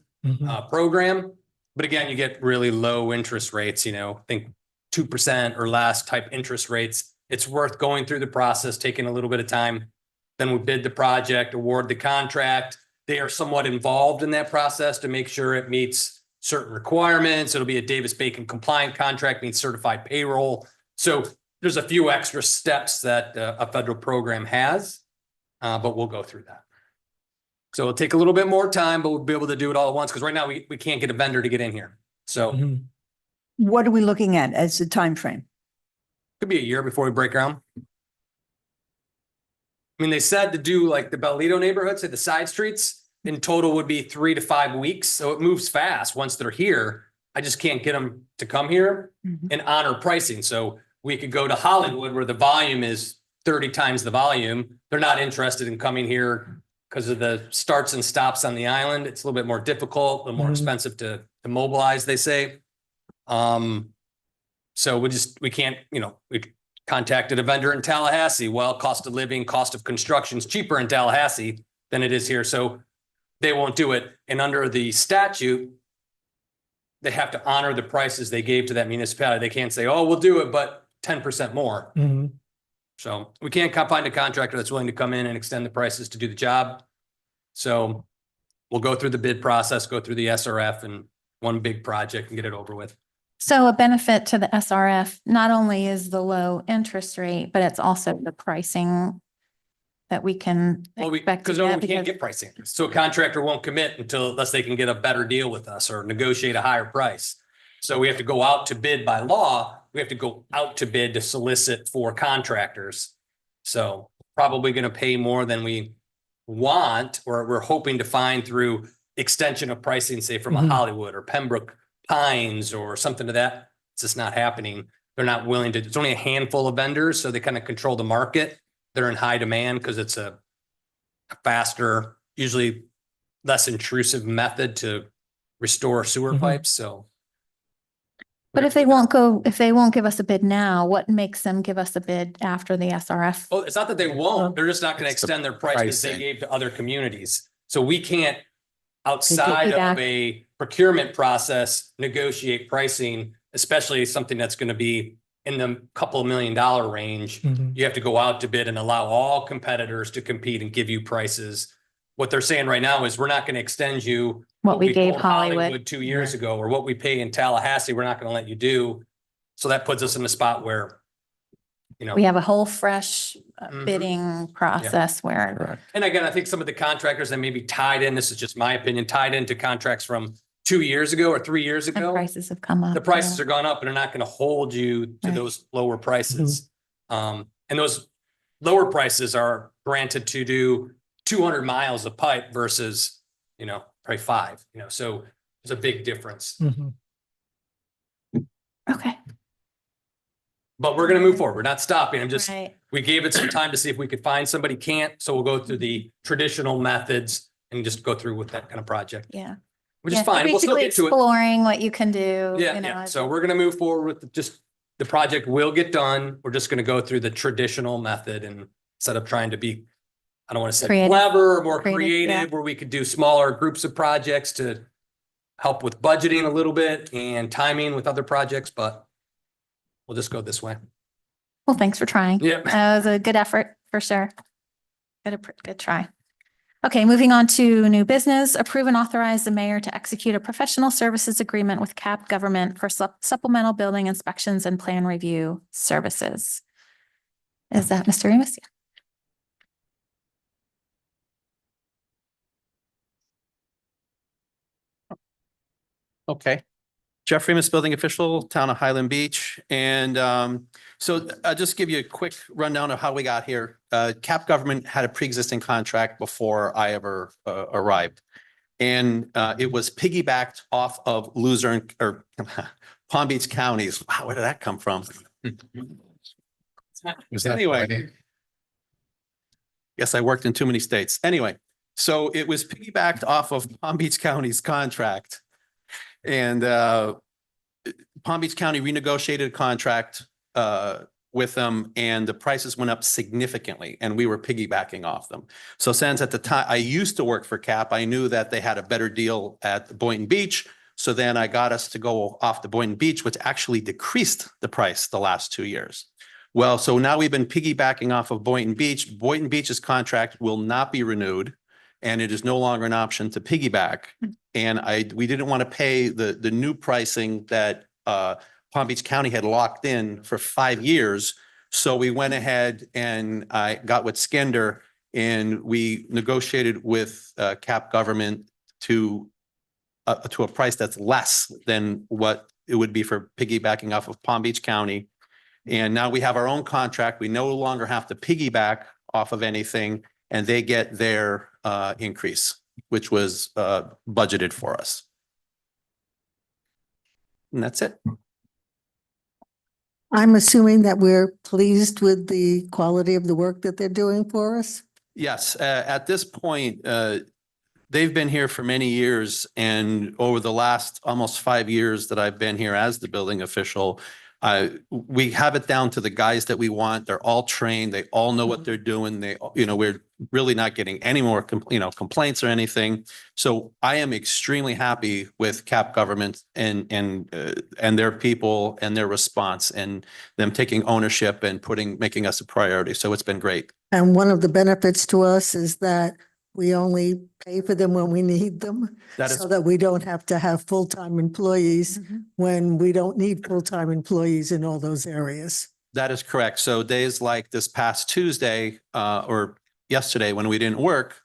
program. But again, you get really low interest rates, you know, I think 2% or less type interest rates. It's worth going through the process, taking a little bit of time. Then we bid the project, award the contract. They are somewhat involved in that process to make sure it meets certain requirements. It'll be a Davis-Bacon compliant contract, means certified payroll. So there's a few extra steps that a federal program has, but we'll go through that. So it'll take a little bit more time, but we'll be able to do it all at once because right now we can't get a vendor to get in here. So What are we looking at as the time frame? could be a year before we break ground. I mean, they said to do like the Bellito neighborhood, say the side streets, in total would be 3 to 5 weeks. So it moves fast once they're here. I just can't get them to come here and honor pricing. So we could go to Hollywood where the volume is 30 times the volume. They're not interested in coming here because of the starts and stops on the island. It's a little bit more difficult, a little more expensive to mobilize, they say. So we can't, you know, we contacted a vendor in Tallahassee. Well, cost of living, cost of construction is cheaper in Tallahassee than it is here. So they won't do it. And under the statute, they have to honor the prices they gave to that municipality. They can't say, oh, we'll do it, but 10% more. So we can't find a contractor that's willing to come in and extend the prices to do the job. So we'll go through the bid process, go through the SRF and one big project and get it over with. So a benefit to the SRF not only is the low interest rate, but it's also the pricing that we can expect to Because get. we can't get pricing. So a contractor won't commit unless they can get a better deal with us or negotiate a higher price. So we have to go out to bid by law. We have to go out to bid to solicit for contractors. So probably going to pay more than we want, or we're hoping to find through extension of pricing, say from a Hollywood or Pembroke Pines or something to that. It's just not happening. They're not willing to, it's only a handful of vendors. So they kind of control the market. They're in high demand because it's a faster, usually less intrusive method to restore sewer pipes. So. But if they won't give us a bid now, what makes them give us a bid after the SRF? Oh, it's not that they won't. They're just not going to It's the extend their prices they pricing. gave to other communities. So we can't, outside back. of a procurement process, negotiate pricing, especially something that's going to be in the couple $1 million range. You have to go out to bid and allow all competitors to compete and give you prices. What they're saying right now is we're not going to extend you What we gave told Hollywood. 2 years ago, or what we pay in Tallahassee, we're not going to let you do. So that puts us in a spot where, you know. We have a whole fresh Mhm. bidding process where, And again, I think some of the contractors that may be tied in, this is just my opinion, tied into contracts from 2 years ago or 3 years and ago. prices have come up. The prices are gone up and they're not going to hold you to Right. those lower prices. And those lower prices are granted to do 200 miles of pipe versus, probably 5, so there's a big difference. Okay. But we're gonna move forward. We're not stopping. Right. We gave it some time to see if we could find somebody. Can't, so we'll go through the traditional methods and just go through with that kind of project, Yeah. which is Yeah, fine. We'll still basically get to it. exploring what you can do. Yeah, you know, yeah. as So a- we're gonna move forward with just, the project will get done. We're just gonna go through the traditional method and instead of trying to be, I don't want to say Creative. clever or more Creative, yeah. creative, where we could do smaller groups of projects to help with budgeting a little bit and timing with other projects, but we'll just go this way. Well, thanks for trying. Yep. That was a good effort for sure. Good try. Okay, moving on to new business. Approve and authorize the mayor to execute a professional services agreement with CAP Government for supplemental building inspections and plan review services. Is that Mr. Remus? Yeah. Okay. Jeff Remus, building official, Town of Highland Beach. And so I'll just give you a quick rundown of how we got here. CAP Government had a pre-existing contract before I ever arrived. And it was piggybacked off of Luzerne or Palm Beach counties. Wow, where did that come from? Anyway. Guess I worked in too many states. Anyway, so it was piggybacked off of Palm Beach County's contract. And Palm Beach County renegotiated a contract with them and the prices went up significantly and we were piggybacking off them. So since at the time I used to work for CAP, I knew that they had a better deal at Boynton Beach. So then I got us to go off the Boynton Beach, which actually decreased the price the last 2 years. Well, so now we've been piggybacking off of Boynton Beach. Boynton Beach's contract will not be renewed and it is no longer an option to piggyback. And we didn't want to pay the new pricing that Palm Beach County had locked in for 5 years. So we went ahead and I got with Skinder and we negotiated with CAP Government to a price that's less than what it would be for piggybacking off of Palm Beach County. And now we have our own contract. We no longer have to piggyback off of anything and they get their increase, which was budgeted for us. And that's it. I'm assuming that we're pleased with the quality of the work that they're doing for us. Yes, at this point, they've been here for many years and over the last almost 5 years that I've been here as the building official, we have it down to the guys that we want. They're all trained. They all know what they're doing. We're really not getting any more, complaints or anything. So I am extremely happy with CAP Government and their people and their response and them taking ownership and making us a priority. So it's been great. And one of the benefits to us is that we only pay for them when we need them, That is- so that we don't have to have full-time employees when we don't need full-time employees in all those areas. That is correct. So days like this past Tuesday or yesterday when we didn't work,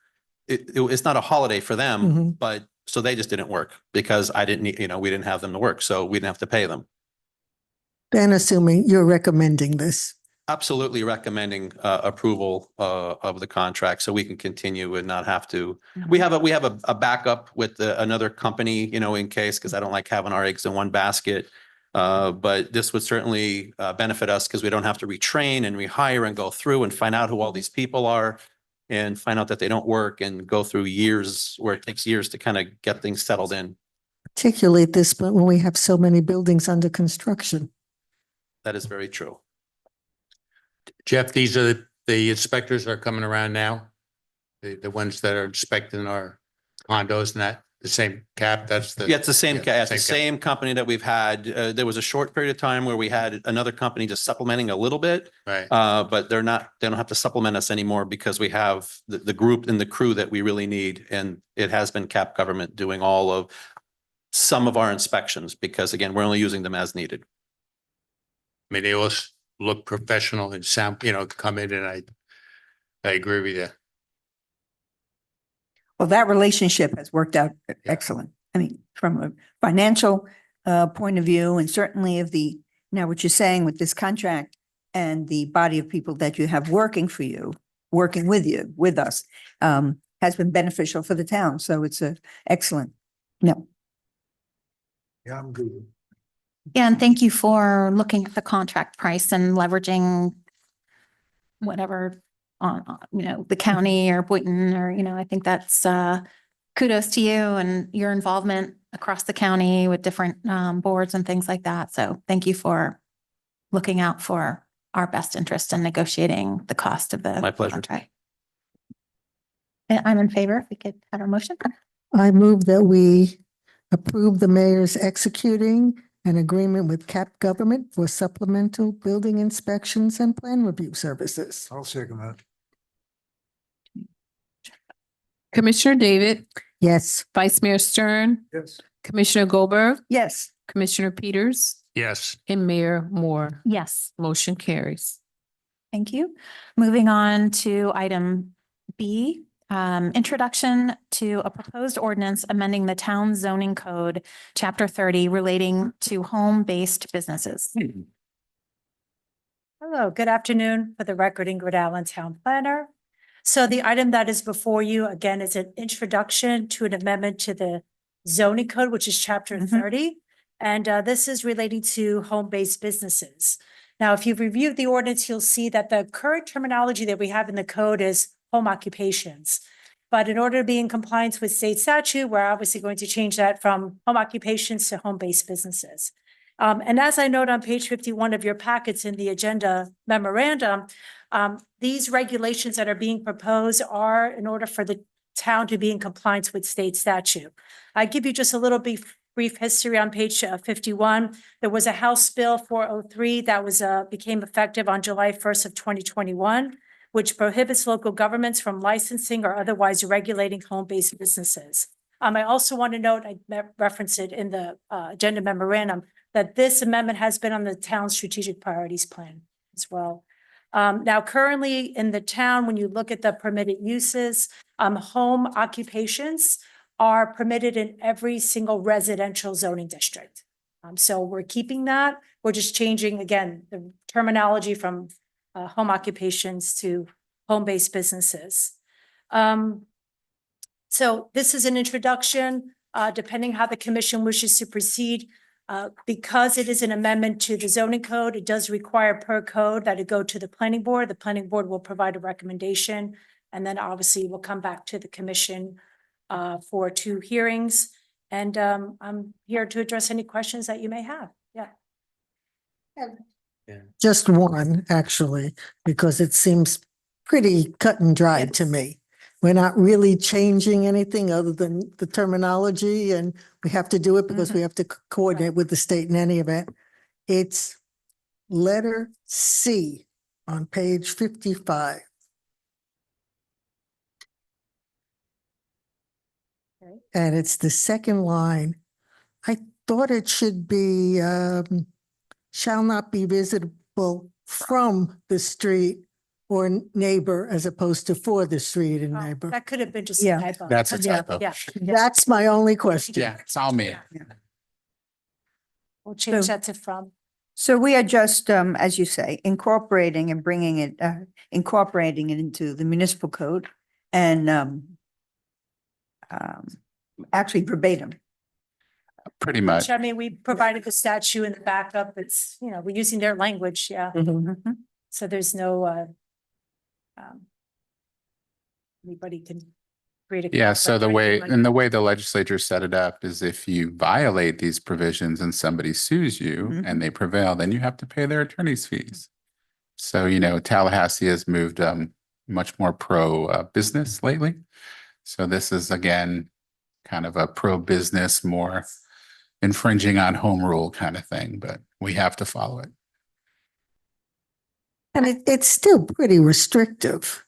it's not a holiday for them, but so they just didn't work because I didn't need, we didn't have them to work. So we didn't have to pay them. Then assuming you're recommending this. Absolutely recommending approval of the contract so we can continue and not have to. We have a backup with another company, in case, because I don't like having our eggs in one basket. But this would certainly benefit us because we don't have to retrain and rehire and go through and find out who all these people are and find out that they don't work and go through years where it takes years to kind of get things settled in. Particularly at this point when we have so many buildings under construction. That is very true. Jeff, these are the inspectors that are coming around now? The ones that are inspecting our condos and that, the same CAP, that's the. Yeah, it's the same, yeah, it's the same company that we've had. There was a short period of time where we had another company just supplementing a little bit. Right. But they don't have to supplement us anymore because we have the group and the crew that we really need. And it has been CAP Government doing some of our inspections because again, we're only using them as needed. I mean, they all look professional and sound, come in and I agree with you. Well, that relationship has worked out excellent. I mean, from a financial point of view and certainly now what you're saying with this contract, and the body of people that you have working for you, working with you, with us, has been beneficial for the town. So it's a excellent. No, Yeah, I'm good. Yeah, and thank you for looking at the contract price and leveraging whatever on, the county or Boynton or, I think that's kudos to you and your involvement across the county with different boards and things like that. So thank you for looking out for our best interest in negotiating the cost of the My pleasure. contract. And I'm in favor. If we could have a motion. I move that we approve the mayor's executing an agreement with CAP Government for supplemental building inspections and plan review services. I'll second that. Commissioner David, Yes. Vice Mayor Stern, Yes. Commissioner Goldberg, yes, Commissioner Peters, Yes. and Mayor Moore. Yes. Motion carries. Thank you. Moving on to item B, introduction to a proposed ordinance amending the town zoning code, chapter 30, relating to home-based businesses. Hello, good afternoon. For the record, Ingrid Allen, Town Planner. So the item that is before you, again, is an introduction to an amendment to the zoning code, which is chapter 30. And this is relating to home-based businesses. Now, if you've reviewed the ordinance, you'll see that the current terminology that we have in the code is home occupations. But in order to be in compliance with state statute, we're obviously going to change that from home occupations to home-based businesses. And as I note on page 51 of your packets in the agenda memorandum, these regulations that are being proposed are in order for the town to be in compliance with state statute. I give you just a little brief history on page 51. There was a House Bill 403 that was became effective on July 1st of 2021, which prohibits local governments from licensing or otherwise regulating home-based businesses. I also want to note, I referenced it in the agenda memorandum, that this amendment has been on the town's strategic priorities plan as well. Now, currently in the town, when you look at the permitted uses, home occupations are permitted in every single residential zoning district. So we're keeping that. We're just changing, again, the terminology from home occupations to home-based businesses. So this is an introduction, depending how the commission wishes to proceed. Because it is an amendment to the zoning code, it does require per code that it go to the planning board. The planning board will provide a recommendation, and then obviously we'll come back to the commission for 2 hearings. And I'm here to address any questions that you may have. Yeah. Just one, actually, because it seems pretty cut and dry to me. We're not really changing anything other than the terminology, and we have to do it because we have to coordinate with the state in any event. It's letter C on page 55. Okay. And it's the second line. I thought it should be, shall not be visible from the street or neighbor as opposed to for the street and neighbor. That could have been just Yeah. a typo. That's a Yeah, typo. Yeah, That's my only question. Yeah, it's all me. we'll change that to from. so we are just, as you say, incorporating and bringing it, incorporating it into the municipal code and actually verbatim. Pretty much. I mean, we provided the statute in the backup. It's, we're using their language, yeah. So there's no, anybody can create a. Yeah, so the way, like and the way the legislature set it up is if you violate these provisions and somebody sues you and they prevail, then you have to pay their attorney's fees. So, Tallahassee has moved much more pro business lately. So this is again, kind of a pro business, more infringing on home rule kind of thing, but we have to follow it. And it's still pretty restrictive.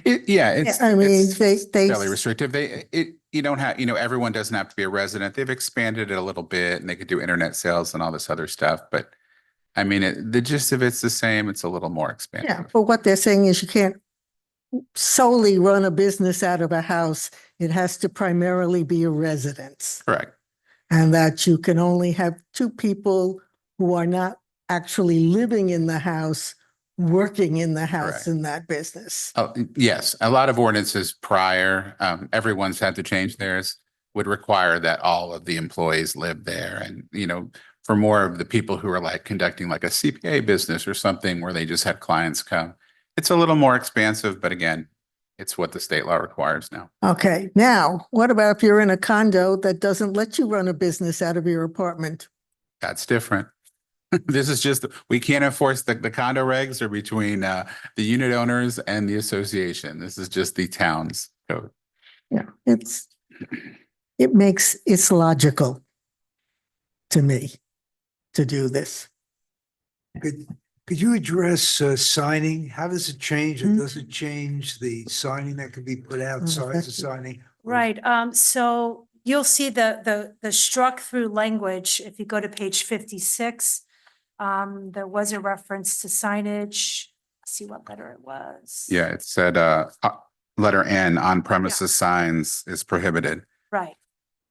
It's, I mean, it's they, fairly restrictive. You don't have, everyone doesn't have to be a resident. They've expanded it a little bit and they could do internet sales and all this other stuff. But I mean, the gist of it's the same. It's a little more expansive. yeah, but what they're saying is you can't solely run a business out of a house. It has to primarily be a residence. Correct. And that you can only have 2 people who are not actually living in the house working in the house Correct. in that business. Oh, yes, a lot of ordinances prior, everyone's had to change theirs, would require that all of the employees live there. And, you know, for more of the people who are like conducting like a CPA business or something where they just had clients come, it's a little more expansive, but again, it's what the state law requires now. Okay, now, what about if you're in a condo that doesn't let you run a business out of your apartment? That's different. This is just, we can't enforce the condo regs are between the unit owners and the association. This is just the town's code. Yeah, it's logical to me to do this. Could you address signing? How does it change? And does it change the signing that can be put outside the signing? Right, so you'll see the struck through language, if you go to page 56. There was a reference to signage. Let's see what letter it was. Yeah, it said letter N, on premises signs is prohibited. Right.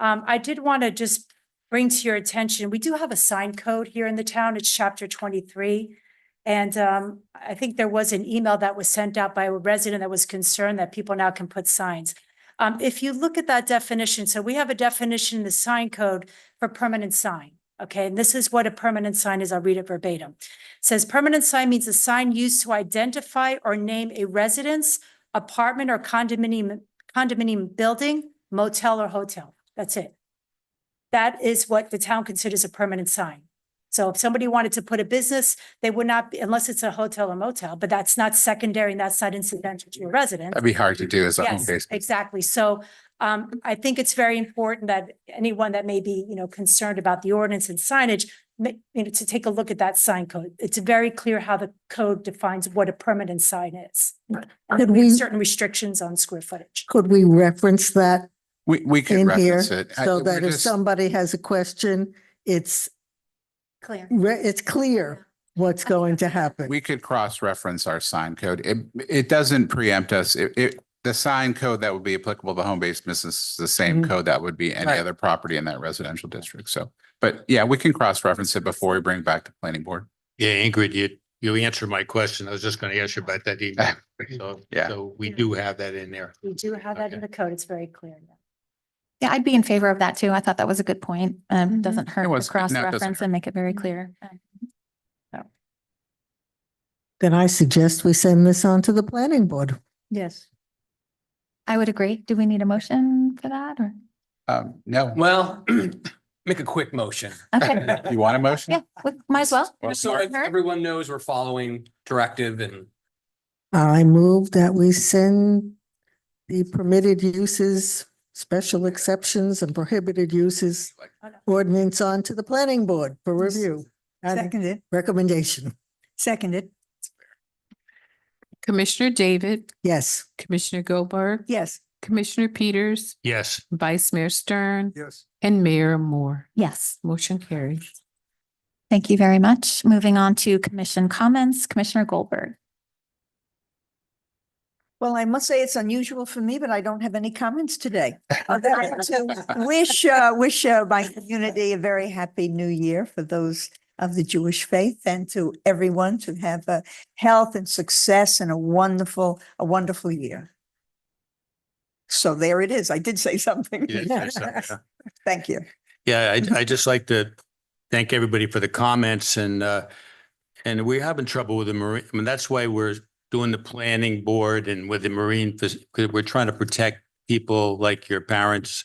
I did want to just bring to your attention, we do have a sign code here in the town. It's chapter 23. And I think there was an email that was sent out by a resident that was concerned that people now can put signs. If you look at that definition, so we have a definition in the sign code for permanent sign. Okay, and this is what a permanent sign is. I'll read it verbatim. It says permanent sign means a sign used to identify or name a residence, apartment, or condominium building, motel, or hotel. That's it. That is what the town considers a permanent sign. So if somebody wanted to put a business, they would not be, unless it's a hotel or motel, but that's not secondary and that's not incidental to your residence. That'd be hard to do as a home Yes, base. exactly. So I think it's very important that anyone that may be, concerned about the ordinance and signage, to take a look at that sign code. It's very clear how the code defines what a permanent sign is. Could We have we- certain restrictions on square footage. Could we reference that We can in here reference it. so that we're if just- somebody has a question, it's Clear. it's clear what's going to happen? We could cross-reference our sign code. It doesn't preempt us. The sign code that would be applicable to home-based business is the same Mhm. code that would be any Right. other property in that residential district. So, but yeah, we can cross-reference it before we bring it back to planning board. Yeah, Ingrid, you answered my question. I was just going to ask you about that email. So, Yeah. so we do have that in there. We do have that in the code. It's very clear. Yeah, I'd be in favor of that too. I thought that was a good point. Doesn't hurt was- to no, it doesn't cross-reference hurt. and make it very clear. Then I suggest we send this on to the planning board. Yes. I would agree. Do we need a motion for that or? No, Well, make a quick motion. Okay, you want a motion? yeah, might as well. Just so everyone knows we're following directive and I move that we send the permitted uses, special exceptions and prohibited uses ordinance on to the planning board for review. and Seconded. Recommendation. Seconded. Commissioner David, Yes. Commissioner Goldberg, Yes. Commissioner Peters, Yes. Vice Mayor Stern, Yes. and Mayor Moore. Yes, Motion carries. thank you very much. Moving on to commission comments, Commissioner Goldberg. Well, I must say it's unusual for me, but I don't have any comments today. Other than to wish my community a very happy new year for those of the Jewish faith and to everyone to have health and success and a wonderful year. So there it is. I did say something. You did say something, yeah. Thank you. Yeah, I just like to thank everybody for the comments and we're having trouble with the marine. I mean, that's why we're doing the planning board and with the marine, because we're trying to protect people like your parents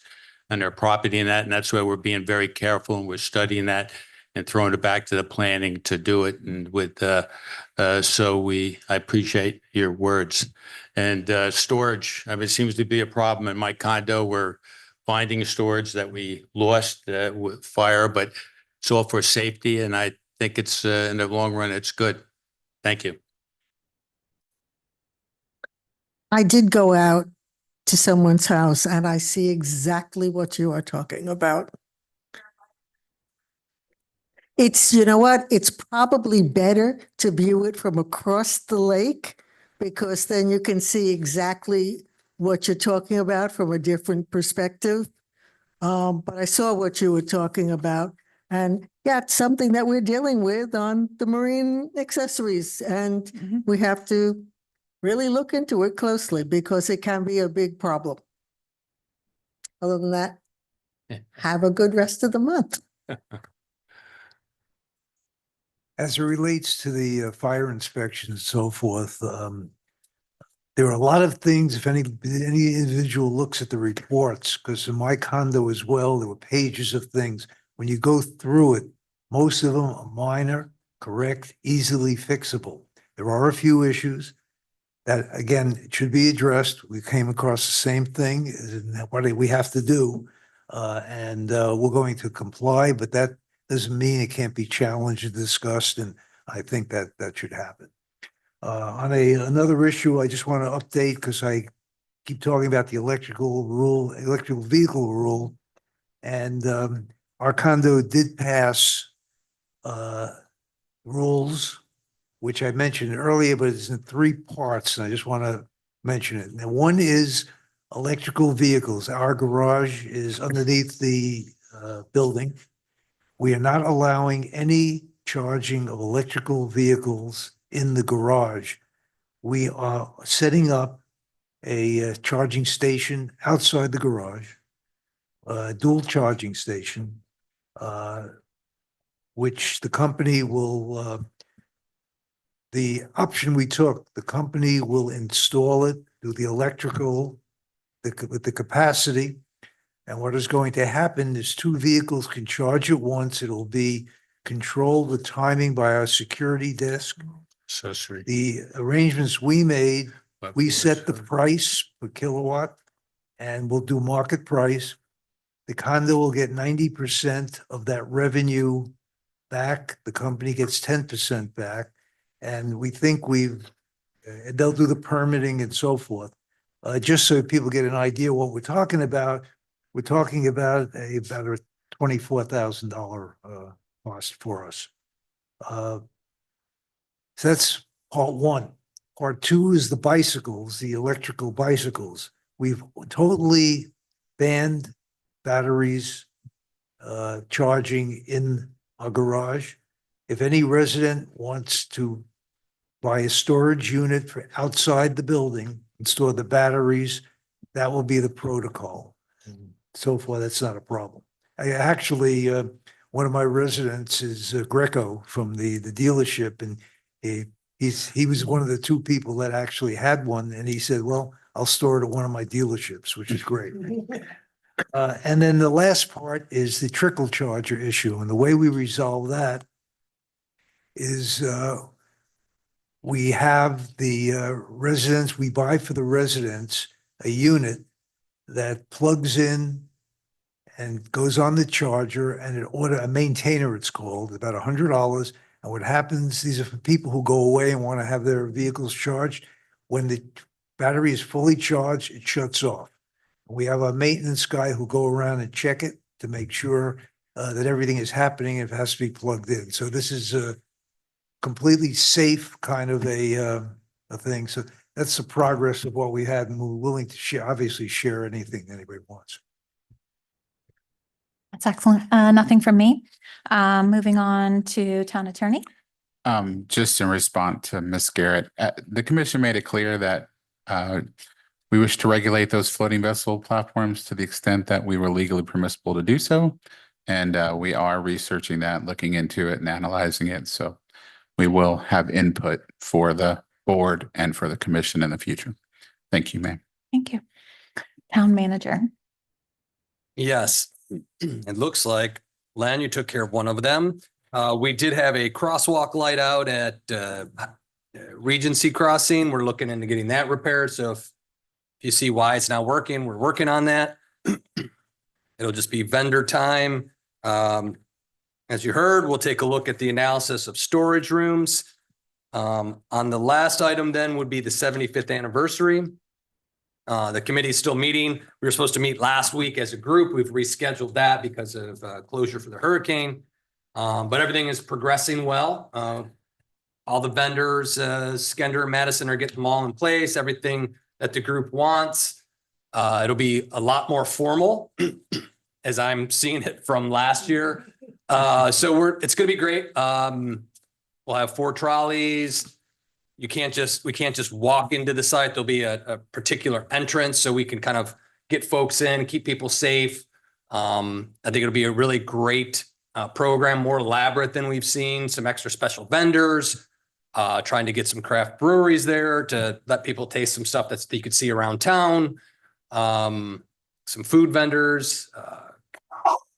and their property and that. And that's why we're being very careful and we're studying that and throwing it back to the planning to do it. And with, I appreciate your words. And storage, I mean, it seems to be a problem in my condo. We're finding storage that we lost with fire, but it's all for safety. And I think it's in the long run, it's good. Thank you. I did go out to someone's house and I see exactly what you are talking about. It's, you know what? It's probably better to view it from across the lake because then you can see exactly what you're talking about from a different perspective. But I saw what you were talking about And yeah, it's something that we're dealing with on the marine accessories. And we have to really look into it closely because it can be a big problem. Other than that, have a good rest of the month. As it relates to the fire inspection and so forth, there are a lot of things, if any individual looks at the reports, because in my condo as well, there were pages of things. When you go through it, most of them are minor, correct, easily fixable. There are a few issues that, again, it should be addressed. We came across the same thing, what do we have to do? And we're going to comply, but that doesn't mean it can't be challenged and discussed, and I think that that should happen. On another issue, I just want to update because I keep talking about the electrical vehicle rule, and our condo did pass rules, which I mentioned earlier, but it's in 3 parts, and I just want to mention it. Now, one is electrical vehicles. Our garage is underneath the building. We are not allowing any charging of electrical vehicles in the garage. We are setting up a charging station outside the garage, a dual charging station, which the company will, the option we took, the company will install it, do the electrical, with the capacity. And what is going to happen is 2 vehicles can charge at once. It'll be controlled with timing by our security desk. So sweet. The arrangements we made, But we for set the sure. price per kilowatt and we'll do market price. The condo will get 90% of that revenue back. The company gets 10% back. And we think they'll do the permitting and so forth. Just so people get an idea what we're talking about, we're talking about a $24,000 cost for us. So that's part 1. Part 2 is the bicycles, the electrical bicycles. We've totally banned batteries charging in our garage. If any resident wants to buy a storage unit for outside the building and store the batteries, that will be the protocol. And so far, that's not a problem. I actually, one of my residents is Greco from the dealership, and he was one of the 2 people that actually had one, and he said, well, I'll store it at one of my dealerships, which is great. And then the last part is the trickle charger issue, and the way we resolve that is we have the residents, we buy for the residents a unit that plugs in and goes on the charger, and a maintainer, it's called, about $100. And what happens, these are for people who go away and want to have their vehicles charged. When the battery is fully charged, it shuts off. We have a maintenance guy who go around and check it to make sure that everything is happening. It has to be plugged in. So this is a completely safe kind of a thing. So that's the progress of what we had, and we're willing to share, obviously share anything anybody wants. That's excellent. Nothing from me. Moving on to town attorney. Just in response to Ms. Garrett, the commission made it clear that we wish to regulate those floating vessel platforms to the extent that we were legally permissible to do so. And we are researching that, looking into it and analyzing it. So we will have input for the board and for the commission in the future. Thank you, ma'am. Thank you. Town manager. Yes, it looks like, Len, you took care of one of them. We did have a crosswalk light out at Regency Crossing. We're looking into getting that repaired. So if you see why it's not working, we're working on that. It'll just be vendor time. As you heard, we'll take a look at the analysis of storage rooms. On the last item then would be the 75th anniversary. The committee is still meeting. We were supposed to meet last week as a group. We've rescheduled that because of closure for the hurricane. But everything is progressing well. All the vendors, Skender and Madison, are getting them all in place, everything that the group wants. It'll be a lot more formal as I'm seeing it from last year. So it's gonna be great. We'll have 4 trolleys. We can't just walk into the site. There'll be a particular entrance so we can kind of get folks in, keep people safe. I think it'll be a really great program, more elaborate than we've seen, some extra special vendors, trying to get some craft breweries there to let people taste some stuff that you could see around town. Some food vendors,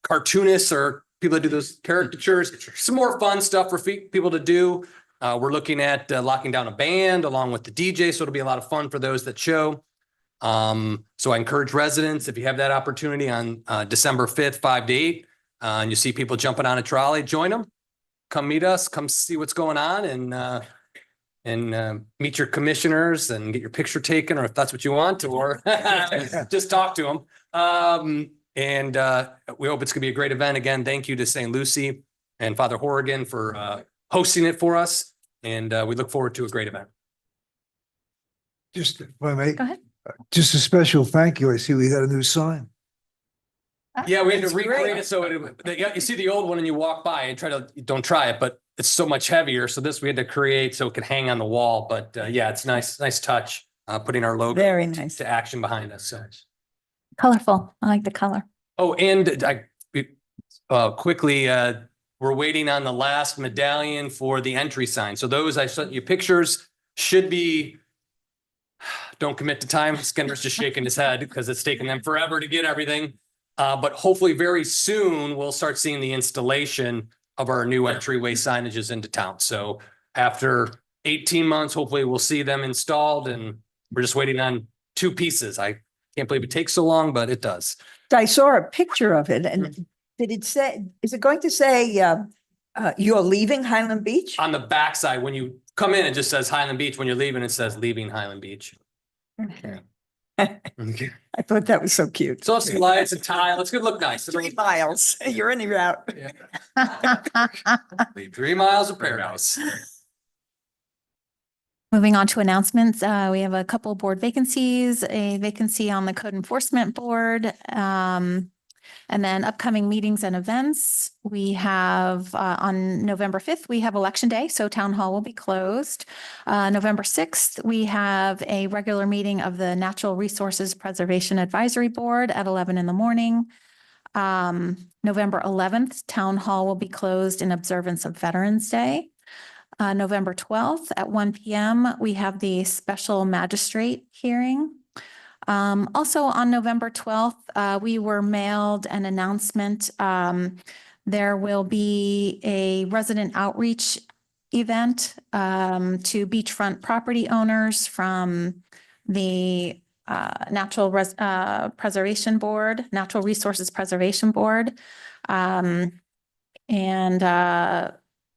cartoonists or people that do those caricatures, some more fun stuff for people to do. We're looking at locking down a band along with the DJ, so it'll be a lot of fun for those that show. So I encourage residents, if you have that opportunity on December 5th, 5 to 8, and you see people jumping on a trolley, join them. Come meet us, come see what's going on and meet your commissioners and get your picture taken, or if that's what you want, or just talk to them. And we hope it's gonna be a great event. Again, thank you to St. Lucie and Father Horrigan for hosting it for us. And we look forward to a great event. Just, if I may, Go ahead. just a special thank you. I see we got a new sign. Yeah, we had to That's great. recreate it. So you see the old one and you walk by and don't try it, but it's so much heavier. So this we had to create so it could hang on the wall. But yeah, it's nice touch, putting our logo Very nice. to action behind us. So. Colorful. I like the color. Oh, and quickly, we're waiting on the last medallion for the entry sign. So those I sent you pictures should be, don't commit to time. Skinner's just shaking his head because it's taken them forever to get everything. But hopefully very soon we'll start seeing the installation of our new entryway signages into town. So after 18 months, hopefully we'll see them installed, and we're just waiting on 2 pieces. I can't believe it takes so long, but it does. I saw a picture of it and did it say, is it going to say, you're leaving Highland Beach? On the backside, when you come in, it just says Highland Beach. When you're leaving, it says leaving Highland Beach. Okay. Okay. I thought that was so cute. So some lights and tile. It's gonna look nice. 3 miles. You're in or out. 3 miles of paradise. Moving on to announcements, we have a couple board vacancies, a vacancy on the Code Enforcement Board, and then upcoming meetings and events. We have on November 5th, we have Election Day, so Town Hall will be closed. November 6th, we have a regular meeting of the Natural Resources Preservation Advisory Board at 11 in the morning. November 11th, Town Hall will be closed in observance of Veterans Day. November 12th at 1 p.m., we have the special magistrate hearing. Also on November 12th, we were mailed an announcement. There will be a resident outreach event to beachfront property owners from the Natural Resources Preservation Board.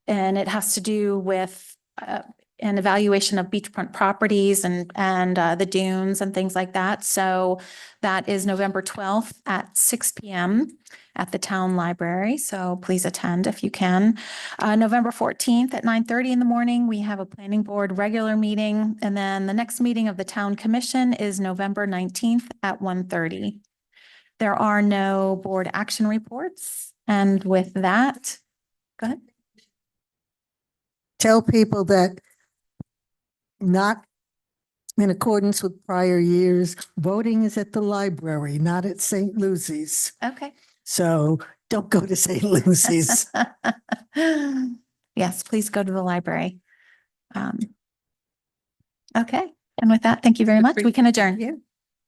And it has to do with an evaluation of beachfront properties and the dunes and things like that. So that is November 12th at 6 p.m. at the town library. So please attend if you can. November 14th at 9:30 in the morning, we have a planning board regular meeting. And then the next meeting of the town commission is November 19th at 1:30. There are no board action reports. And with that, go ahead. Tell people that not in accordance with prior years, voting is at the library, not at St. Lucie's. Okay. So don't go to St. Lucie's. Yes, please go to the library. Okay. And with that, thank you very much. We can adjourn.